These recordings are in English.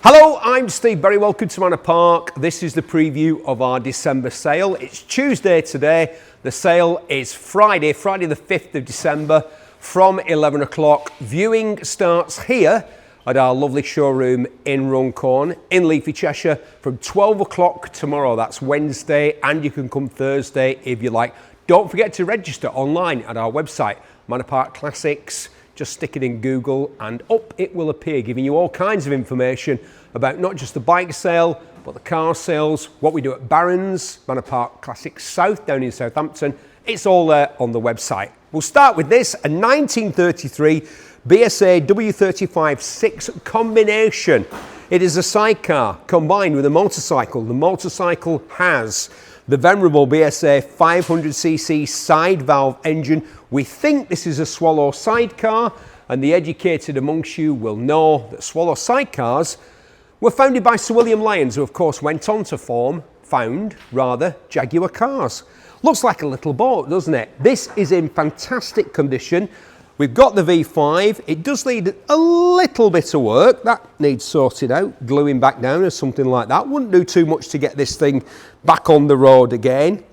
Hello, I'm Steve. Very welcome to Manor Park. This is the preview of our December sale. It's Tuesday today. The sale is Friday the 5th of December from 11 o'clock. Viewing starts here at our lovely showroom in Runcorn in Leafy, Cheshire from 12 o'clock tomorrow. That's Wednesday, and you can come Thursday if you like. Don't forget to register online at our website, Manor Park Classics. Just stick it in Google and up it will appear, giving you all kinds of information about not just the bike sale, but the car sales, what we do at Barron's, Manor Park Classics South down in Southampton. It's all there on the website. We'll start with this, a 1933 BSA W35-6 Combination. It is a sidecar combined with a motorcycle. The motorcycle has the venerable BSA 500cc side valve engine. We think this is a Swallow sidecar, and the educated amongst you will know that Swallow sidecars were founded by Sir William Lyons, who of course went on to found Jaguar cars. Looks like a little boat, doesn't it? This is in fantastic condition. We've got the V5. It does need a little bit of work. That needs sorted out, gluing back down or something like that. Wouldn't do too much to get this thing back on the road again.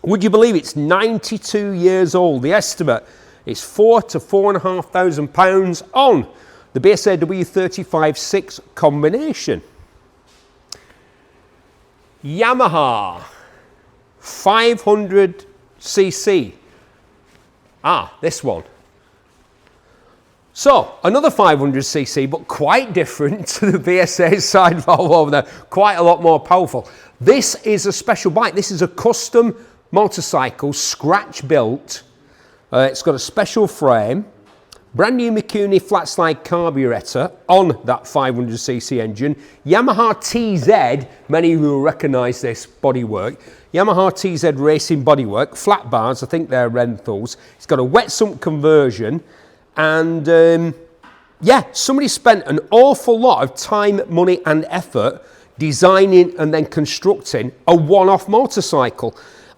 Would you believe it's 92 years old? The estimate is £4,000 to £4,500 on the BSA W35-6 Combination. Yamaha 500cc. This one. So, another 500cc, but quite different to the BSA side valve over there. Quite a lot more powerful. This is a special bike. This is a custom motorcycle, scratch built. It's got a special frame, brand new Mikuni flat slide carburetor on that 500cc engine. Yamaha TZ, many who will recognise this bodywork. Yamaha TZ racing bodywork, flat bars, I think they're Renthals. It's got a wet sump conversion, and yeah, somebody spent an awful lot of time, money and effort designing and then constructing a one-off motorcycle.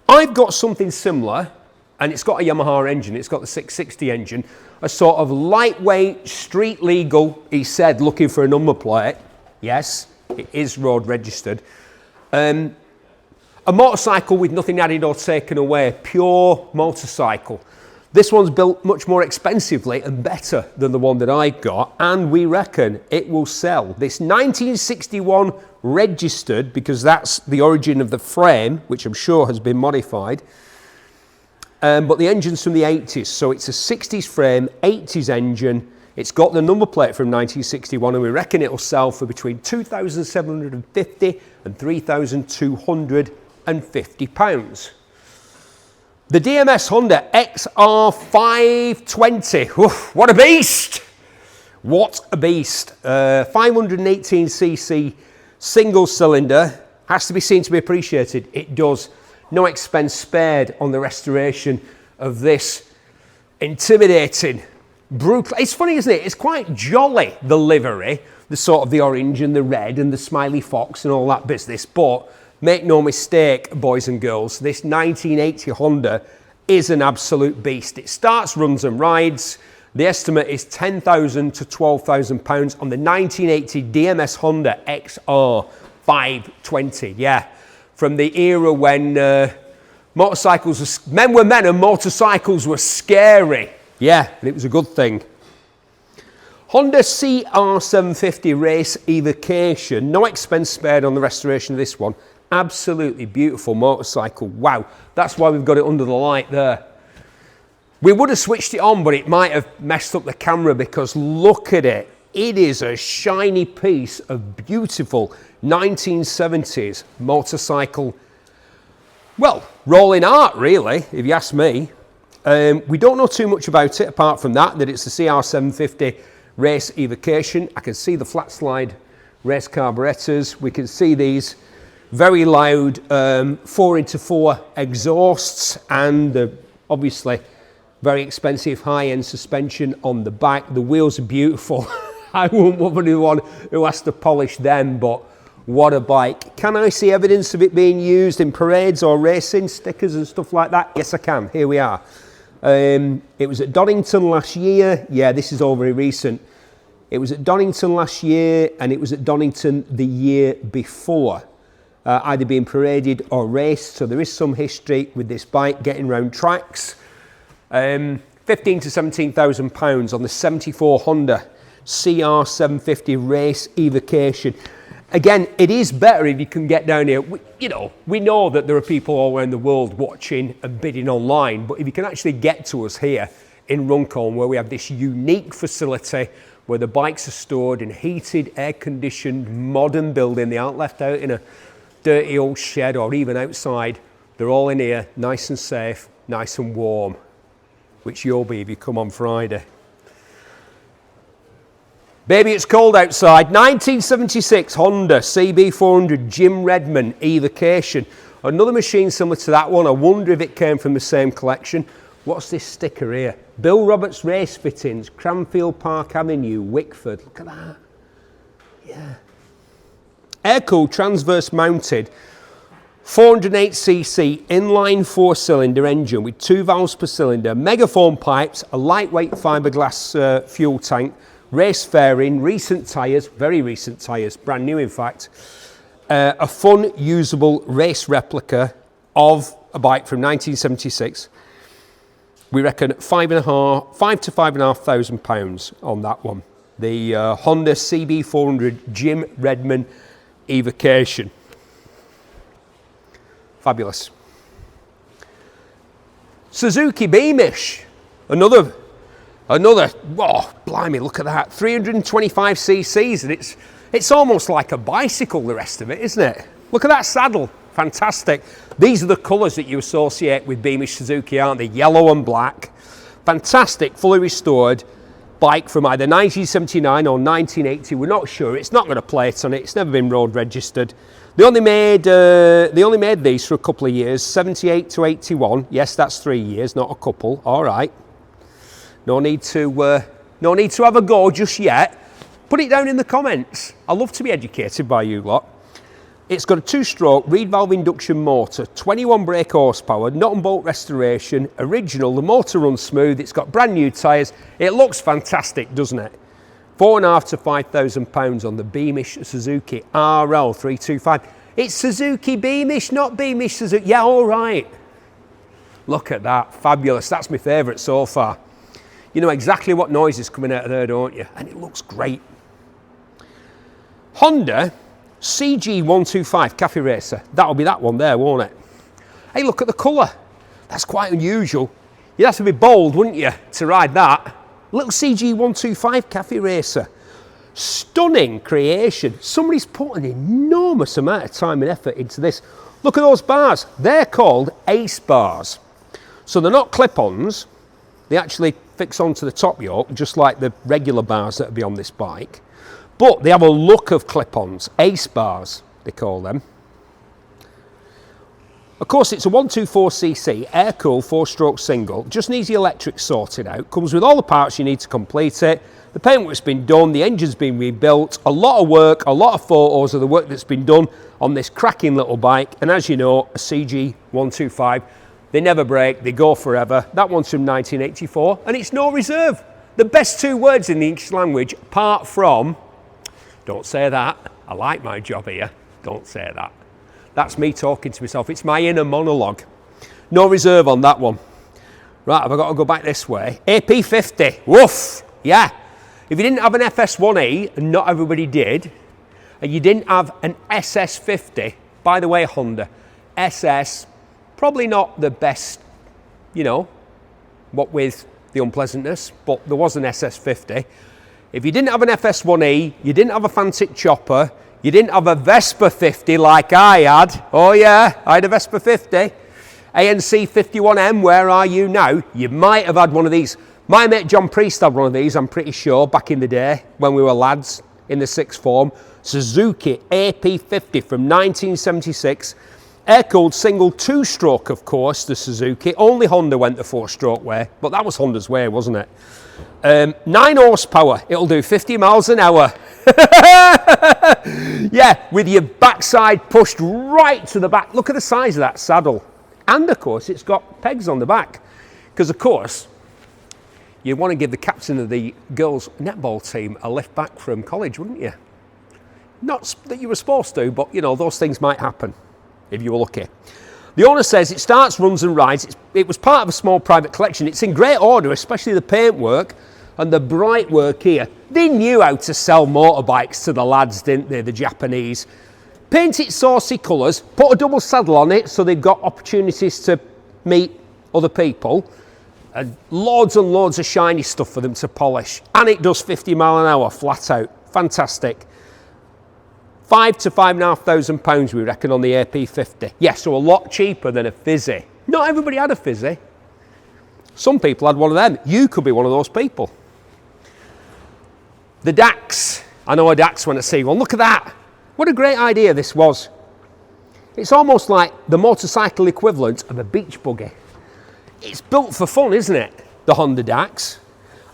I've got something similar, and it's got a Yamaha engine. It's got the 660 engine, a sort of lightweight, street legal, he said, looking for a number plate. Yes, it is road registered. A motorcycle with nothing added or taken away, pure motorcycle. This one's built much more expensively and better than the one that I got, and we reckon it will sell. This 1961 registered, because that's the origin of the frame, which I'm sure has been modified. But the engine's from the 80s, so it's a 60s frame, 80s engine. It's got the number plate from 1961, and we reckon it'll sell for between £2,750 and £3,250. The DMS-Honda XR520. Oof, what a beast! What a beast. 518cc single cylinder. Has to be seen to be appreciated. It does. No expense spared on the restoration of this intimidating, brutal. It's funny, isn't it? It's quite jolly, the livery, the sort of the orange and the red and the smiley fox and all that business. But make no mistake, boys and girls, this 1980 Honda is an absolute beast. It starts, runs and rides. The estimate is £10,000 to £12,000 on the 1980 DMS-Honda XR520. Yeah, from the era when men were men and motorcycles were scary. Yeah, and it was a good thing. Honda CRF250 Race Evocation. No expense spared on the restoration of this one. Absolutely beautiful motorcycle. Wow, that's why we've got it under the light there. We would have switched it on, but it might have messed up the camera, because look at it. It is a shiny piece of beautiful 1970s motorcycle. Well, rolling art, really, if you ask me. We don't know too much about it, apart from that it's the CR750 Race Evocation. I can see the flat slide race carburetors. We can see these very loud 4x4 exhausts, and obviously very expensive high-end suspension on the back. The wheels are beautiful. I wouldn't want anyone who has to polish them, but what a bike. Can I see evidence of it being used in parades or racing, stickers and stuff like that? Yes, I can. Here we are. It was at Donington last year. Yeah, this is all very recent. It was at Donington last year, and it was at Donington the year before, either being paraded or raced. So there is some history with this bike getting round tracks. 15 to 17,000 pounds on the 74 Honda CRF250 race Evocation. Again, it is better if you can get down here. We know that there are people all around the world watching and bidding online, but if you can actually get to us here in Runcorn, where we have this unique facility where the bikes are stored in heated, air-conditioned, modern building. They aren't left out in a dirty old shed or even outside. They're all in here, nice and safe, nice and warm, which you'll be if you come on Friday. Baby, it's cold outside. 1976 Honda CB400 Jim Redman Evocation. Another machine similar to that one. I wonder if it came from the same collection. What's this sticker here? Bill Roberts Race Fittings, Cranfield Park Avenue, Wickford. Look at that. Yeah. Air-cooled, transverse mounted, 408cc inline 4-cylinder engine with 2 valves per cylinder, megaform pipes, a lightweight fiberglass fuel tank, race fairing, recent tyres, very recent tyres, brand new in fact, a fun, usable race replica of a bike from 1976. We reckon £5 to £5,500 on that one. The Honda CB400 Jim Redman Evocation. Fabulous. Suzuki Beamish. Another, oh, blimey, look at that. 325 cc's, and it's almost like a bicycle, the rest of it, isn't it? Look at that saddle. Fantastic. These are the colours that you associate with Beamish Suzuki, aren't they? Yellow and black. Fantastic, fully restored bike from either 1979 or 1980. We're not sure. It's not got a plate on it. It's never been road registered. They only made these for a couple of years, 78 to 81. Yes, that's 3 years, not a couple. All right. No need to have a go just yet. Put it down in the comments. I love to be educated by you lot. It's got a 2-stroke reed valve induction motor, 21 brake horsepower, nut and bolt restoration, original. The motor runs smooth. It's got brand new tyres. It looks fantastic, doesn't it? £4,500 to £5,000 on the Beamish Suzuki RL325. It's Suzuki Beamish, not Beamish Suzuki. Yeah, all right. Look at that, fabulous. That's my favourite so far. You know exactly what noise is coming out of there, don't you? And it looks great. Honda CG125 Cafe Racer. That'll be that one there, won't it? Hey, look at the colour. That's quite unusual. You'd have to be bold, wouldn't you, to ride that? Little CG125 Cafe Racer. Stunning creation. Somebody's put an enormous amount of time and effort into this. Look at those bars. They're called Ace bars. So they're not clip-ons. They actually fix onto the top yoke, just like the regular bars that would be on this bike. But they have a look of clip-ons. Ace bars, they call them. Of course, it's a 124cc, air-cooled 4-stroke single. Just needs the electric sorted out. Comes with all the parts you need to complete it. The paintwork's been done, the engine's been rebuilt. A lot of work, a lot of photos of the work that's been done on this cracking little bike. And as you know, a CG125, they never break, they go forever. That one's from 1984, and it's no reserve. The best 2 words in the English language, apart from, don't say that, I like my job here, don't say that. That's me talking to myself. It's my inner monologue. No reserve on that one. Right, have I got to go back this way? AP50. Woof. Yeah. If you didn't have an FS1E, and not everybody did, and you didn't have an SS50, by the way, Honda, SS, probably not the best, you know, what with the unpleasantness, but there was an SS50. If you didn't have an FS1E, you didn't have a Fantic chopper, you didn't have a Vespa 50 like I had. Oh yeah, I had a Vespa 50. ANC 51M, where are you now? You might have had one of these. My mate John Priest had one of these, I'm pretty sure, back in the day when we were lads in the 6th form. Suzuki AP50 from 1976. Air-cooled single 2-stroke, of course, the Suzuki. Only Honda went the 4-stroke way, but that was Honda's way, wasn't it? 9 horsepower, it'll do 50 miles an hour. Yeah, with your backside pushed right to the back. Look at the size of that saddle. And of course, it's got pegs on the back. Because of course, you'd want to give the captain of the girls' netball team a lift back from college, wouldn't you? Not that you were supposed to, but you know, those things might happen if you were lucky. The owner says it starts, runs and rides. It was part of a small private collection. It's in great order, especially the paintwork and the bright work here. They knew how to sell motorbikes to the lads, didn't they, the Japanese? Paint it saucy colours, put a double saddle on it so they've got opportunities to meet other people, and loads of shiny stuff for them to polish. And it does 50 mile an hour flat out. Fantastic. £5,000 to £5,500 we reckon on the AP50. Yeah, so a lot cheaper than a Fizzy. Not everybody had a Fizzy. Some people had one of them. You could be one of those people. The Dax. I know a Dax when I see one. Look at that. What a great idea this was. It's almost like the motorcycle equivalent of a beach buggy. It's built for fun, isn't it? The Honda Dax.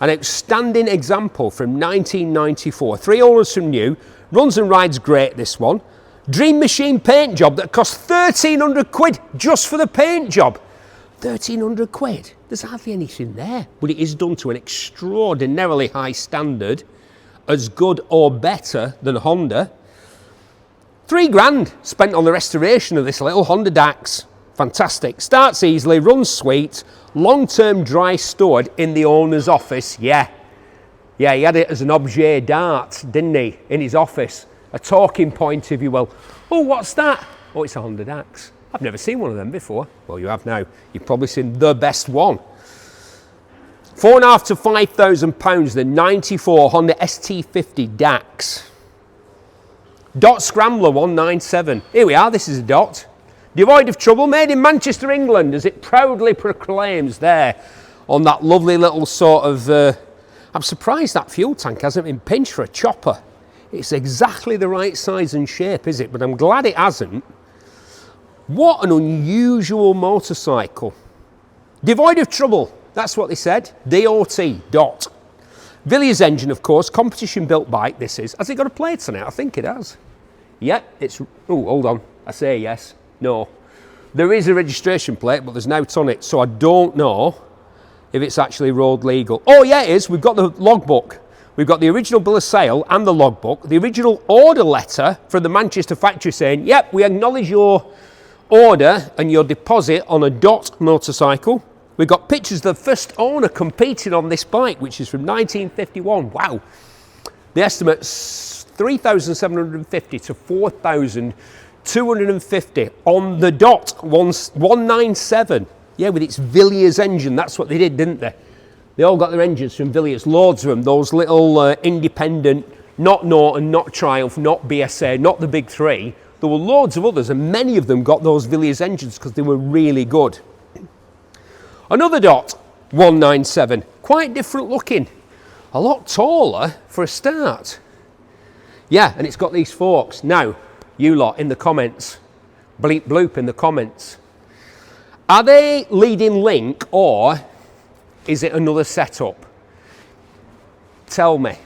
An outstanding example from 1994. 3 owners from new. Runs and rides great, this one. Dream machine paint job that cost 1,300 quid just for the paint job. 1,300 quid. There's hardly anything there. But it is done to an extraordinarily high standard. As good or better than Honda. £3,000 spent on the restoration of this little Honda Dax. Fantastic. Starts easily, runs sweet. Long-term dry stored in the owner's office. Yeah, he had it as an objet d'art, didn't he, in his office. A talking point, if you will. Oh, what's that? Oh, it's a Honda Dax. I've never seen one of them before. Well, you have now. You've probably seen the best one. £4,500 to £5,000, the 94 Honda ST50 Dax. Dot Scrambler 197. Here we are, this is a Dot. Devoid of trouble, made in Manchester, England, as it proudly proclaims there on that lovely little sort of... I'm surprised that fuel tank hasn't been pinched for a chopper. It's exactly the right size and shape, is it? But I'm glad it hasn't. What an unusual motorcycle. Devoid of trouble, that's what they said. DOT, Dot. Villiers engine, of course, competition-built bike this is. Has it got a plate on it? I think it has. Yeah, it's... Oh, hold on. I say yes. No. There is a registration plate, but there's no on it, so I don't know if it's actually road legal. Oh, yeah, it is. We've got the logbook. We've got the original bill of sale and the logbook. The original order letter from the Manchester factory saying, yep, we acknowledge your order and your deposit on a Dot motorcycle. We've got pictures of the first owner competing on this bike, which is from 1951. Wow. The estimate's 3,750 to 4,250 on the Dot 197. Yeah, with its Villiers engine. That's what they did, didn't they? They all got their engines from Villiers. Loads of them. Those little independent, not Norton, not Triumph, not BSA, not the big three. There were loads of others, and many of them got those Villiers engines because they were really good. Another Dot 197. Quite different looking. A lot taller for a start. Yeah, and it's got these forks. Now, you lot in the comments. Bleep bloop in the comments. Are they leading link or is it another setup? Tell me.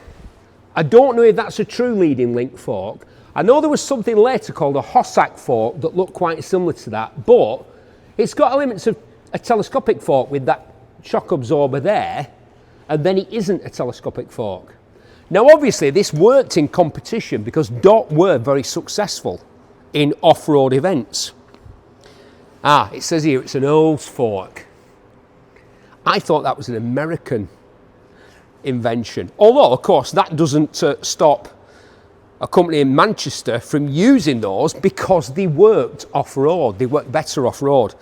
I don't know if that's a true leading link fork. I know there was something later called a Hossack fork that looked quite similar to that, but it's got elements of a telescopic fork with that shock absorber there, and then it isn't a telescopic fork. Now obviously this worked in competition because Dot were very successful in off-road events. Ah, it says here it's an Olds fork. I thought that was an American invention. Although, of course, that doesn't stop a company in Manchester from using those because they worked off-road. They worked better off-road.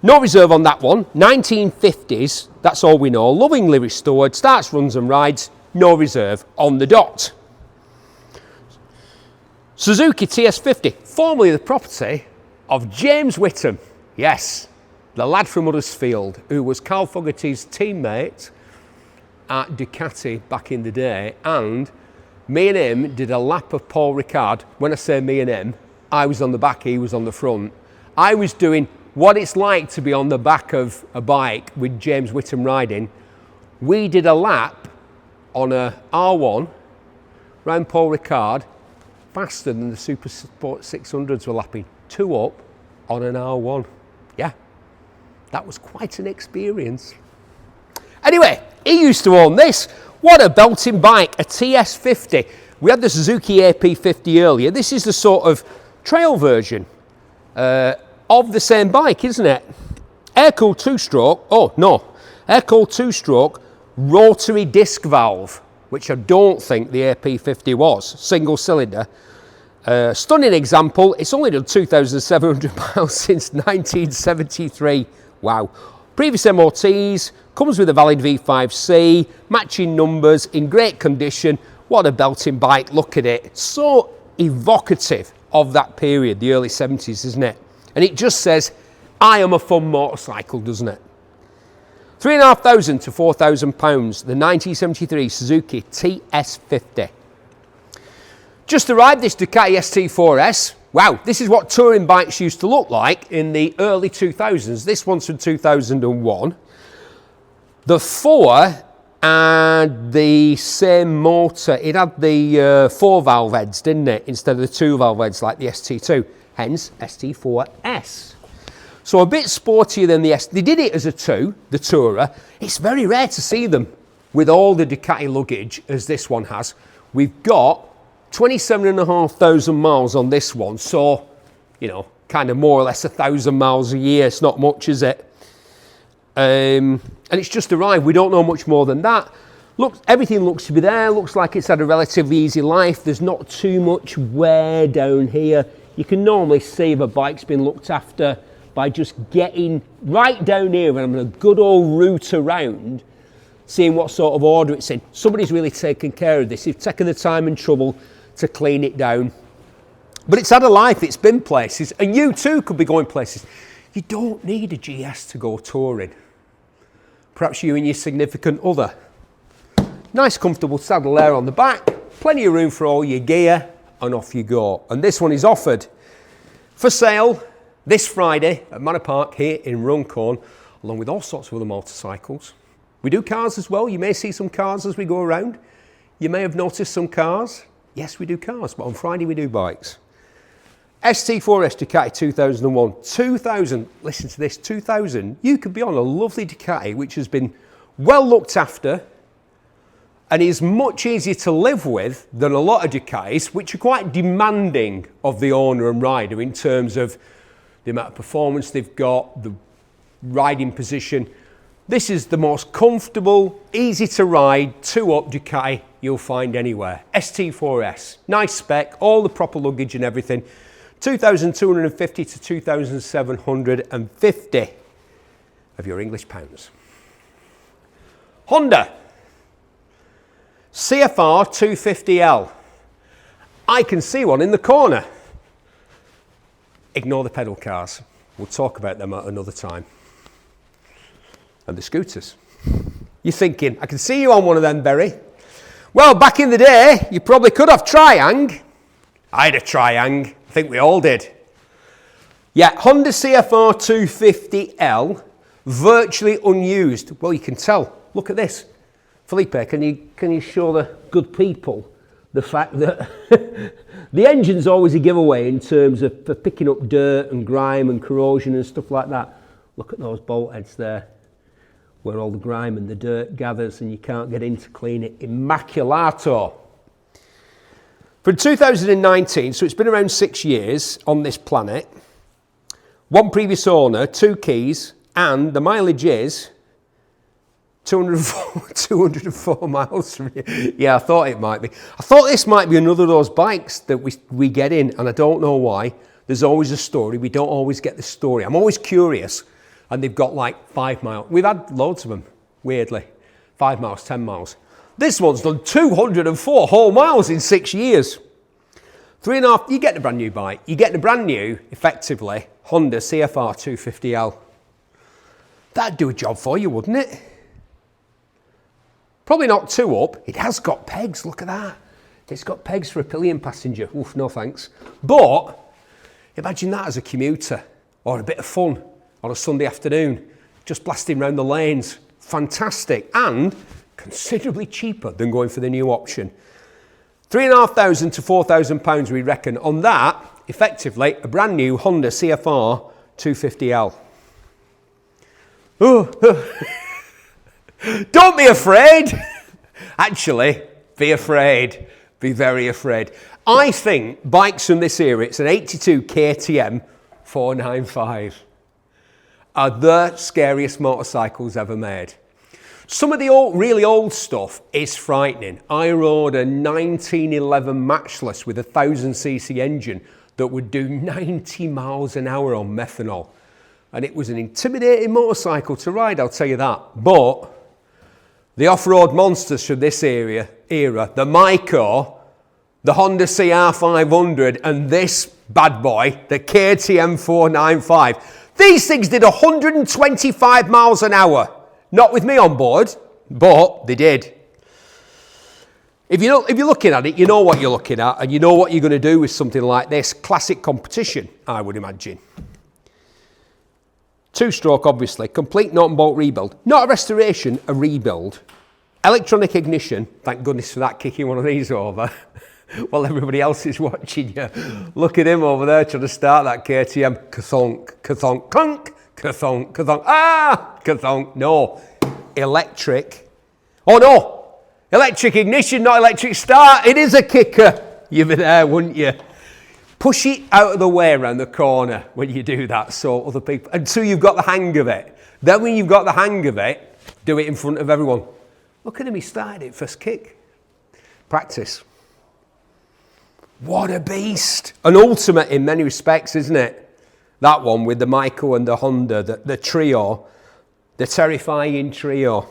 No reserve on that one. 1950s, that's all we know. Lovingly restored, starts, runs and rides. No reserve on the Dot. Suzuki TS50, formerly the property of James Whittam. Yes, the lad from Huddersfield who was Carl Fogarty's teammate at Ducati back in the day, and me and him did a lap of Paul Ricard. When I say me and him, I was on the back, he was on the front. I was doing what it's like to be on the back of a bike with James Whittam riding. We did a lap on a R1 round Paul Ricard faster than the Super Sport 600s were lapping. 2 up on an R1. Yeah, that was quite an experience. Anyway, he used to own this. What a belting bike, a TS50. We had the Suzuki AP50 earlier. This is the sort of trail version of the same bike, isn't it? Air-cooled two-stroke, air-cooled two-stroke rotary disc valve, which I don't think the AP50 was, single cylinder. Stunning example, it's only done 2,700 miles since 1973. Wow. Previous MOTs, comes with a valid V5C, matching numbers, in great condition. What a belting bike, look at it. So evocative of that period, the early 70s, isn't it? And it just says, I am a fun motorcycle, doesn't it? £3,500 to £4,000, the 1973 Suzuki TS50. Just arrived, this Ducati ST4s. Wow, this is what touring bikes used to look like in the early 2000s. This one's from 2001. The 4 and the same motor. It had the 4-valve heads, didn't it? Instead of the 2-valve heads like the ST2. Hence, ST4s. So a bit sportier than the S. They did it as a 2, the Tourer. It's very rare to see them with all the Ducati luggage as this one has. We've got 27,500 miles on this one. So, you know, kind of more or less 1,000 miles a year. It's not much, is it? And it's just arrived. We don't know much more than that. Look, everything looks to be there. Looks like it's had a relatively easy life. There's not too much wear down here. You can normally see if a bike's been looked after by just getting right down here and having a good old route around, seeing what sort of order it's in. Somebody's really taken care of this. They've taken the time and trouble to clean it down. But it's had a life. It's been places. And you too could be going places. You don't need a GS to go touring. Perhaps you and your significant other. Nice comfortable saddle there on the back. Plenty of room for all your gear. And off you go. And this one is offered for sale this Friday at Manor Park here in Runcorn, along with all sorts of other motorcycles. We do cars as well. You may see some cars as we go around. You may have noticed some cars. Yes, we do cars, but on Friday we do bikes. ST4s Ducati 2001. 2000, listen to this, 2000. You could be on a lovely Ducati which has been well looked after and is much easier to live with than a lot of Ducatis, which are quite demanding of the owner and rider in terms of the amount of performance they've got, the riding position. This is the most comfortable, easy to ride, 2-up Ducati you'll find anywhere. ST4s, nice spec, all the proper luggage and everything. 2,250 to 2,750 of your English pounds. Honda CRF250L. I can see one in the corner. Ignore the pedal cars. We'll talk about them at another time. And the scooters. You're thinking, I can see you on one of them, Berry. Well, back in the day, you probably could have Triang. I had a Triang. I think we all did. Yeah, Honda CRF250L, virtually unused. Well, you can tell. Look at this. Felipe, can you show the good people the fact that the engine's always a giveaway in terms of for picking up dirt and grime and corrosion and stuff like that. Look at those bolt heads there, where all the grime and the dirt gathers and you can't get in to clean it. Immaculato. From 2019, so it's been around 6 years on this planet. One previous owner, 2 keys, and the mileage is 204 miles from here. Yeah, I thought it might be. I thought this might be another of those bikes that we get in, and I don't know why. There's always a story. We don't always get the story. I'm always curious, and they've got like 5 miles. We've had loads of them, weirdly. 5 miles, 10 miles. This one's done 204 whole miles in 6 years. 3.5, you get a brand new bike. You get a brand new, effectively, Honda CRF250L. That'd do a job for you, wouldn't it? Probably not 2-up. It has got pegs, look at that. It's got pegs for a pillion passenger. Oof, no thanks. But imagine that as a commuter or a bit of fun on a Sunday afternoon, just blasting around the lanes. Fantastic, and considerably cheaper than going for the new option. £3,500 to £4,000 we reckon. On that, effectively, a brand new Honda CRF250L. Don't be afraid. Actually, be afraid. Be very afraid. I think bikes from this era, it's an 82 KTM 495, are the scariest motorcycles ever made. Some of the really old stuff is frightening. I rode a 1911 Matchless with a 1000cc engine that would do 90 miles an hour on methanol. And it was an intimidating motorcycle to ride, I'll tell you that. But the off-road monsters from this era, the Myco, the Honda CR500, and this bad boy, the KTM 495. These things did 125 miles an hour. Not with me on board, but they did. If you're looking at it, you know what you're looking at, and you know what you're going to do with something like this. Classic competition, I would imagine. Two-stroke, obviously. Complete nut and bolt rebuild. Not a restoration, a rebuild. Electronic ignition. Thank goodness for that, kicking one of these over. While everybody else is watching you. Look at him over there trying to start that KTM. Kathonk, kathonk, kunk, kathonk, kathonk. Ah, kathonk. No. Electric. Oh, no. Electric ignition, not electric start. It is a kicker. You'd be there, wouldn't you? Push it out of the way around the corner when you do that so other people, until you've got the hang of it. Then when you've got the hang of it, do it in front of everyone. Look at him, he started it first kick. Practice. What a beast. An ultimate in many respects, isn't it? That one with the Myco and the Honda, the trio, the terrifying trio.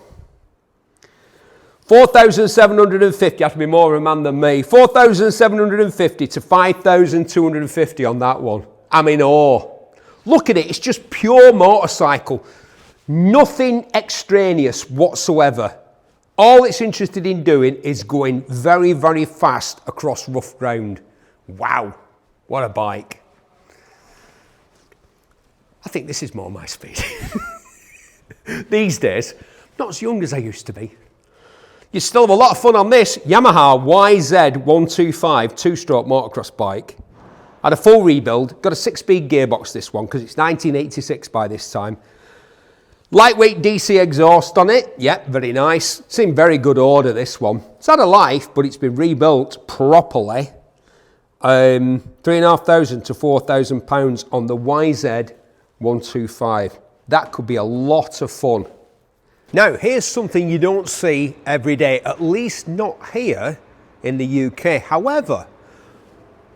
4,750, you have to be more of a man than me. 4,750 to 5,250 on that one. I'm in awe. Look at it, it's just pure motorcycle. Nothing extraneous whatsoever. All it's interested in doing is going very, very fast across rough ground. Wow, what a bike. I think this is more my speed. These days, not as young as I used to be. You still have a lot of fun on this Yamaha YZ125 two-stroke motocross bike. Had a full rebuild, got a 6-speed gearbox this one because it's 1986 by this time. Lightweight DC exhaust on it, yep, very nice. It's in very good order, this one. It's had a life, but it's been rebuilt properly. 3,500 to 4,000 pounds on the YZ125. That could be a lot of fun. Now, here's something you don't see every day, at least not here in the UK. However,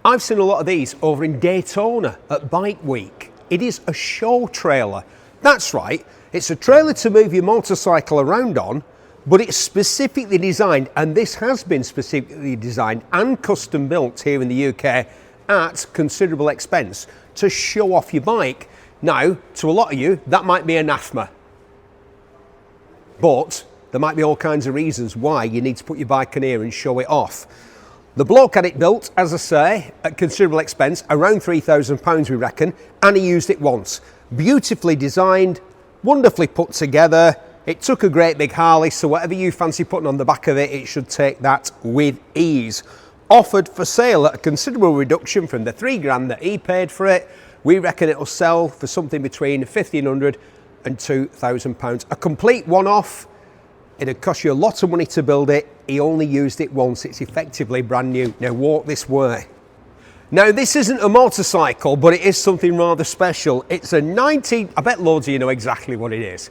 I've seen a lot of these over in Daytona at Bike Week. It is a show trailer. That's right, it's a trailer to move your motorcycle around on, but it's specifically designed, and this has been specifically designed and custom built here in the UK at considerable expense to show off your bike. Now, to a lot of you, that might be anathema. But there might be all kinds of reasons why you need to put your bike in here and show it off. The bloke had it built, as I say, at considerable expense, around £3,000 we reckon, and he used it once. Beautifully designed, wonderfully put together. It took a great big Harley, so whatever you fancy putting on the back of it, it should take that with ease. Offered for sale at a considerable reduction from the £3,000 that he paid for it. We reckon it'll sell for something between £1,500 and £2,000. A complete one-off. It'd cost you a lot of money to build it. He only used it once. It's effectively brand new. Now walk this way. Now this isn't a motorcycle, but it is something rather special. It's a I bet loads of you know exactly what it is.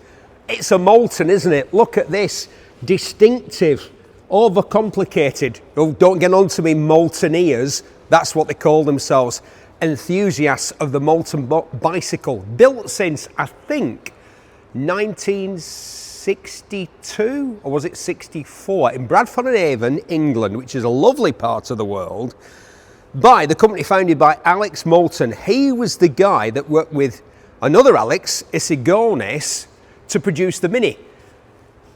It's a Moulton, isn't it? Look at this. Distinctive, overcomplicated. Oh, don't get on to me Moultoneers. That's what they call themselves. Enthusiasts of the Moulton bicycle. Built since, I think, 1962, or was it 64, in Bradford-on-Avon, England, which is a lovely part of the world, by the company founded by Alex Moulton. He was the guy that worked with another Alex, Isigonis, to produce the Mini.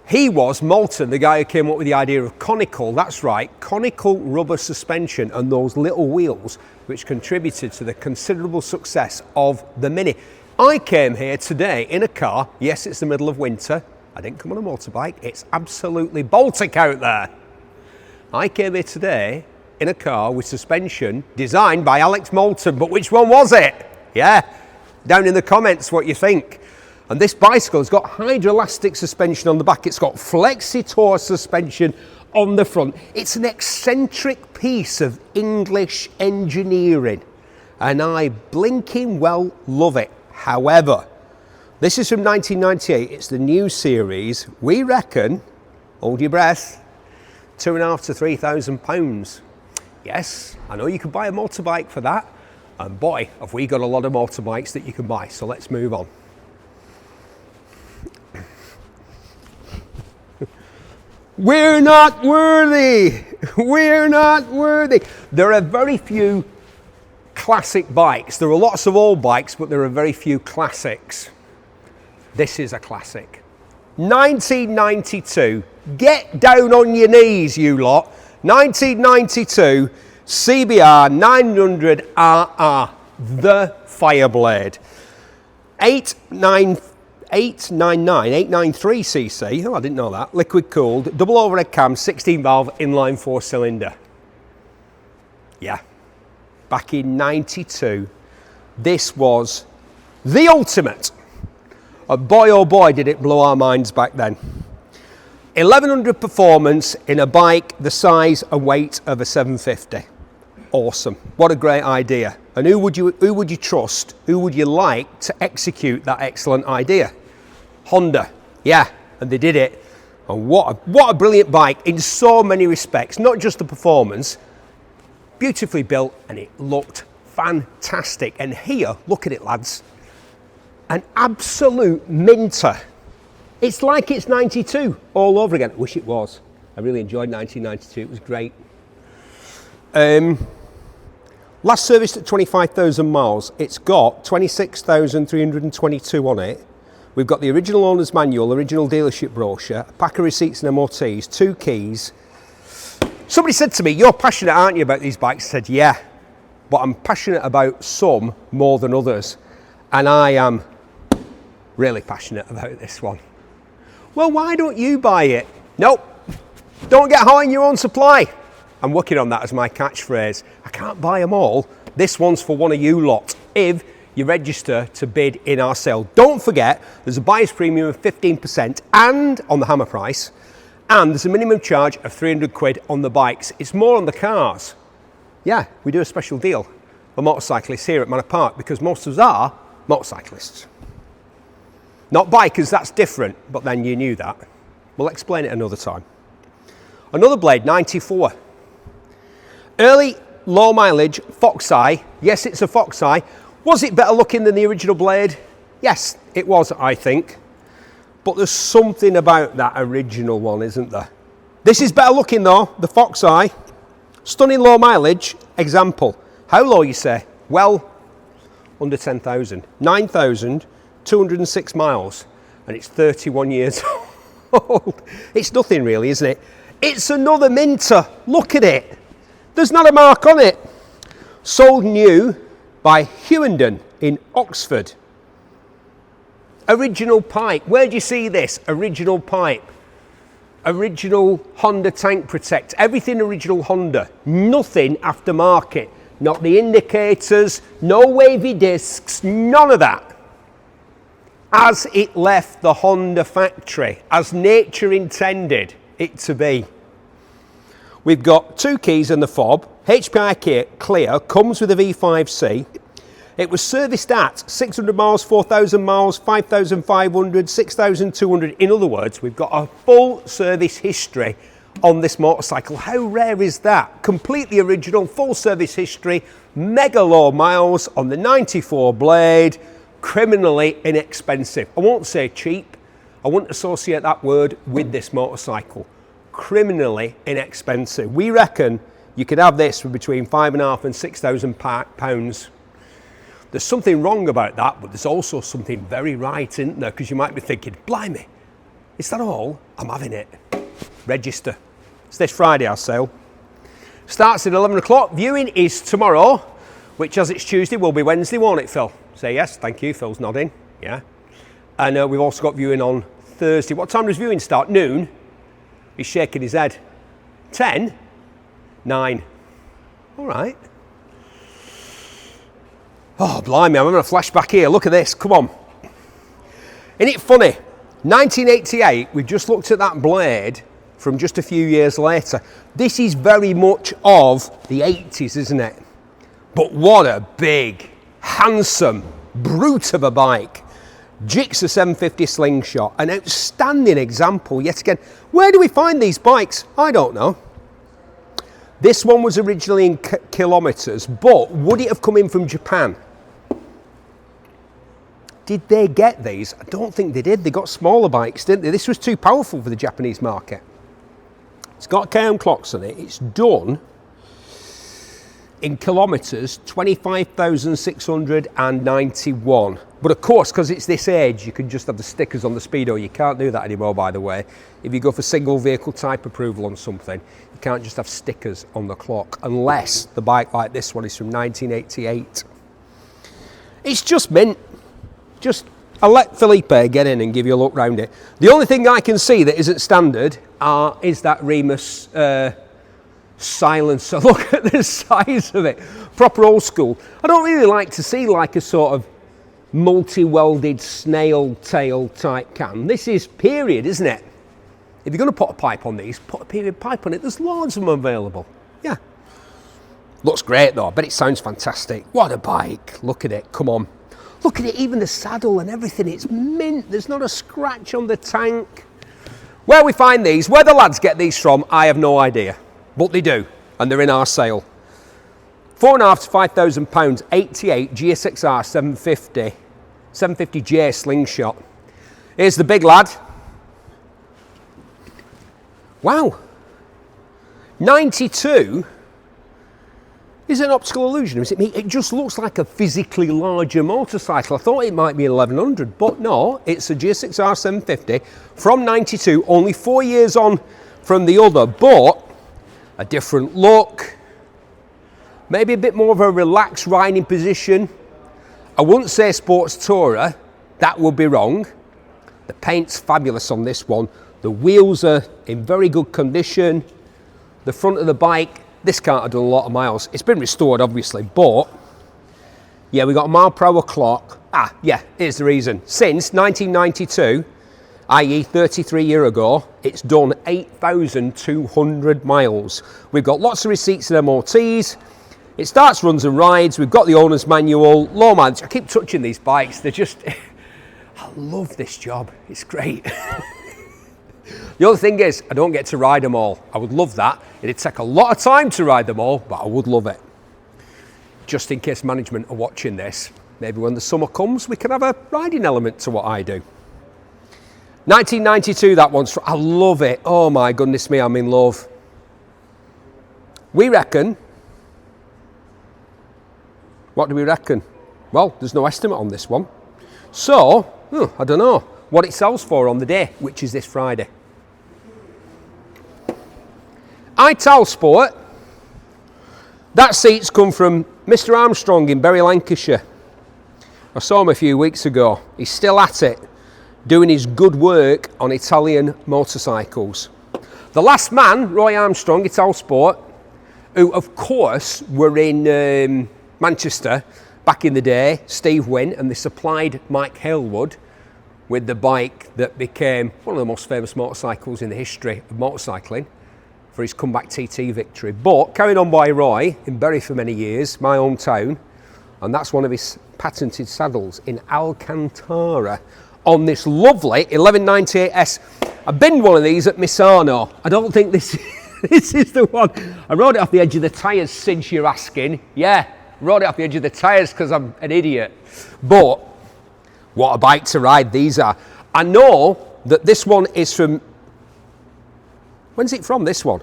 He was Moulton, the guy who came up with the idea of conical, that's right, conical rubber suspension and those little wheels, which contributed to the considerable success of the Mini. I came here today in a car. Yes, it's the middle of winter. I didn't come on a motorbike. It's absolutely Baltic out there. I came here today in a car with suspension designed by Alex Moulton, but which one was it? Yeah, down in the comments what you think. And this bicycle has got hydroelastic suspension on the back. It's got Flexi-Tour suspension on the front. It's an eccentric piece of English engineering, and I blinking well love it. However, this is from 1998. It's the new series. We reckon, hold your breath, £2,500 to £3,000. Yes, I know you can buy a motorbike for that, and boy, have we got a lot of motorbikes that you can buy. So let's move on. We're not worthy. We're not worthy. There are very few classic bikes. There are lots of old bikes, but there are very few classics. This is a classic. 1992. Get down on your knees, you lot. 1992 CBR900RR, the Fireblade. 893cc, oh I didn't know that, liquid cooled, double overhead cam, 16 valve, inline 4 cylinder. Yeah, back in 92, this was the ultimate. And boy oh boy did it blow our minds back then. 1100 performance in a bike the size and weight of a 750. Awesome, what a great idea. And who would you trust, who would you like to execute that excellent idea? Honda, yeah, and they did it. And what a brilliant bike in so many respects, not just the performance, beautifully built, and it looked fantastic. And here, look at it lads, an absolute minter. It's like it's 92 all over again. I wish it was. I really enjoyed 1992, it was great. Last serviced at 25,000 miles. It's got 26,322 on it. We've got the original owner's manual, original dealership brochure, a pack of receipts and MOTs, 2 keys. Somebody said to me, you're passionate, aren't you, about these bikes? I said, yeah, but I'm passionate about some more than others. And I am really passionate about this one. Well, why don't you buy it? Nope, don't get high on your own supply. I'm working on that as my catchphrase. I can't buy them all. This one's for one of you lot. If you register to bid in our sale. Don't forget, there's a buyer's premium of 15% and on the hammer price, and there's a minimum charge of 300 quid on the bikes. It's more on the cars. Yeah, we do a special deal for motorcyclists here at Manor Park because most of us are motorcyclists. Not bikers, that's different, but then you knew that. We'll explain it another time. Another blade, 94. Early, low mileage, Fox Eye. Yes, it's a Fox Eye. Was it better looking than the original blade? Yes, it was, I think. But there's something about that original one, isn't there? This is better looking though, the Fox Eye. Stunning low mileage. Example. How low, you say? Well, under 10,000. 9,206 miles. And it's 31 years old. It's nothing really, isn't it? It's another minter. Look at it. There's not a mark on it. Sold new by Hughenden in Oxford. Original pipe. Where do you see this? Original pipe. Original Honda tank protect. Everything original Honda. Nothing aftermarket. Not the indicators, no wavy discs, none of that. As it left the Honda factory, as nature intended it to be. We've got 2 keys and the fob. HPI clear, comes with a V5C. It was serviced at 600 miles, 4,000 miles, 5,500, 6,200. In other words, we've got a full service history on this motorcycle. How rare is that? Completely original, full service history, mega low miles on the 94 blade, criminally inexpensive. I won't say cheap. I wouldn't associate that word with this motorcycle. Criminally inexpensive. We reckon you could have this for between £5,500 and £6,000. There's something wrong about that, but there's also something very right, isn't there? Because you might be thinking, blimey, is that all? I'm having it. Register. It's this Friday, our sale. Starts at 11 o'clock. Viewing is tomorrow, which as it's Tuesday will be Wednesday, won't it, Phil? Say yes, thank you. Phil's nodding. Yeah. And we've also got viewing on Thursday. What time does viewing start? Noon? He's shaking his head. 10? 9. All right. Oh, blimey, I'm having a flashback here. Look at this. Come on. Isn't it funny? 1988, we just looked at that blade from just a few years later. This is very much of the 80s, isn't it? But what a big, handsome, brute of a bike. GSXR 750 Slingshot, an outstanding example yet again. Where do we find these bikes? I don't know. This one was originally in kilometres, but would it have come in from Japan? Did they get these? I don't think they did. They got smaller bikes, didn't they? This was too powerful for the Japanese market. It's got KM clocks on it. It's done in kilometres, 25,691. But of course, because it's this age, you can just have the stickers on the speedo. You can't do that anymore, by the way. If you go for single vehicle type approval on something, you can't just have stickers on the clock, unless the bike like this one is from 1988. It's just mint. I'll let Felipe get in and give you a look round it. The only thing I can see that isn't standard is that Remus silencer. Look at the size of it. Proper old school. I don't really like to see like a sort of multi-welded snail tail type cam. This is period, isn't it? If you're going to put a pipe on these, put a period pipe on it. There's loads of them available. Yeah. Looks great though. I bet it sounds fantastic. What a bike. Look at it. Come on. Look at it, even the saddle and everything. It's mint. There's not a scratch on the tank. Where we find these, where the lads get these from, I have no idea. But they do, and they're in our sale. £4,500 to £5,000, 88 GSXR 750, 750J Slingshot. Here's the big lad. Wow. 92 is an optical illusion. It just looks like a physically larger motorcycle. I thought it might be 1100, but no, it's a GSXR 750 from 92, only 4 years on from the other, but a different look, maybe a bit more of a relaxed riding position. I wouldn't say sports tourer, that would be wrong. The paint's fabulous on this one. The wheels are in very good condition. The front of the bike, this can't have done a lot of miles. It's been restored, obviously, but yeah, we got a mile/hour clock. Yeah, here's the reason. Since 1992, i.e. 33 years ago, it's done 8,200 miles. We've got lots of receipts and MOTs. It starts, runs and rides. We've got the owner's manual, low mileage. I keep touching these bikes. They're just, I love this job. It's great. The other thing is, I don't get to ride them all. I would love that. It'd take a lot of time to ride them all, but I would love it. Just in case management are watching this, maybe when the summer comes, we can have a riding element to what I do. 1992, that one's, I love it. Oh my goodness me, I'm in love. We reckon, what do we reckon? Well, there's no estimate on this one. So, I don't know what it sells for on the day, which is this Friday. Untitled Sport, that seat's come from Mr. Armstrong in Bury, Lancashire. I saw him a few weeks ago. He's still at it, doing his good work on Italian motorcycles. The last man, Roy Armstrong, Untitled Sport, who of course were in Manchester back in the day, Steve Wynn, and they supplied Mike Halewood with the bike that became one of the most famous motorcycles in the history of motorcycling for his comeback TT victory. But carried on by Roy in Bury for many years, my hometown, and that's one of his patented saddles in Alcantara on this lovely 1198S. I've been one of these at Misano. I don't think this is the one. I rode it off the edge of the tyres, since you're asking. Yeah, rode it off the edge of the tyres because I'm an idiot. But what a bike to ride these are. I know that this one is from, when's it from, this one?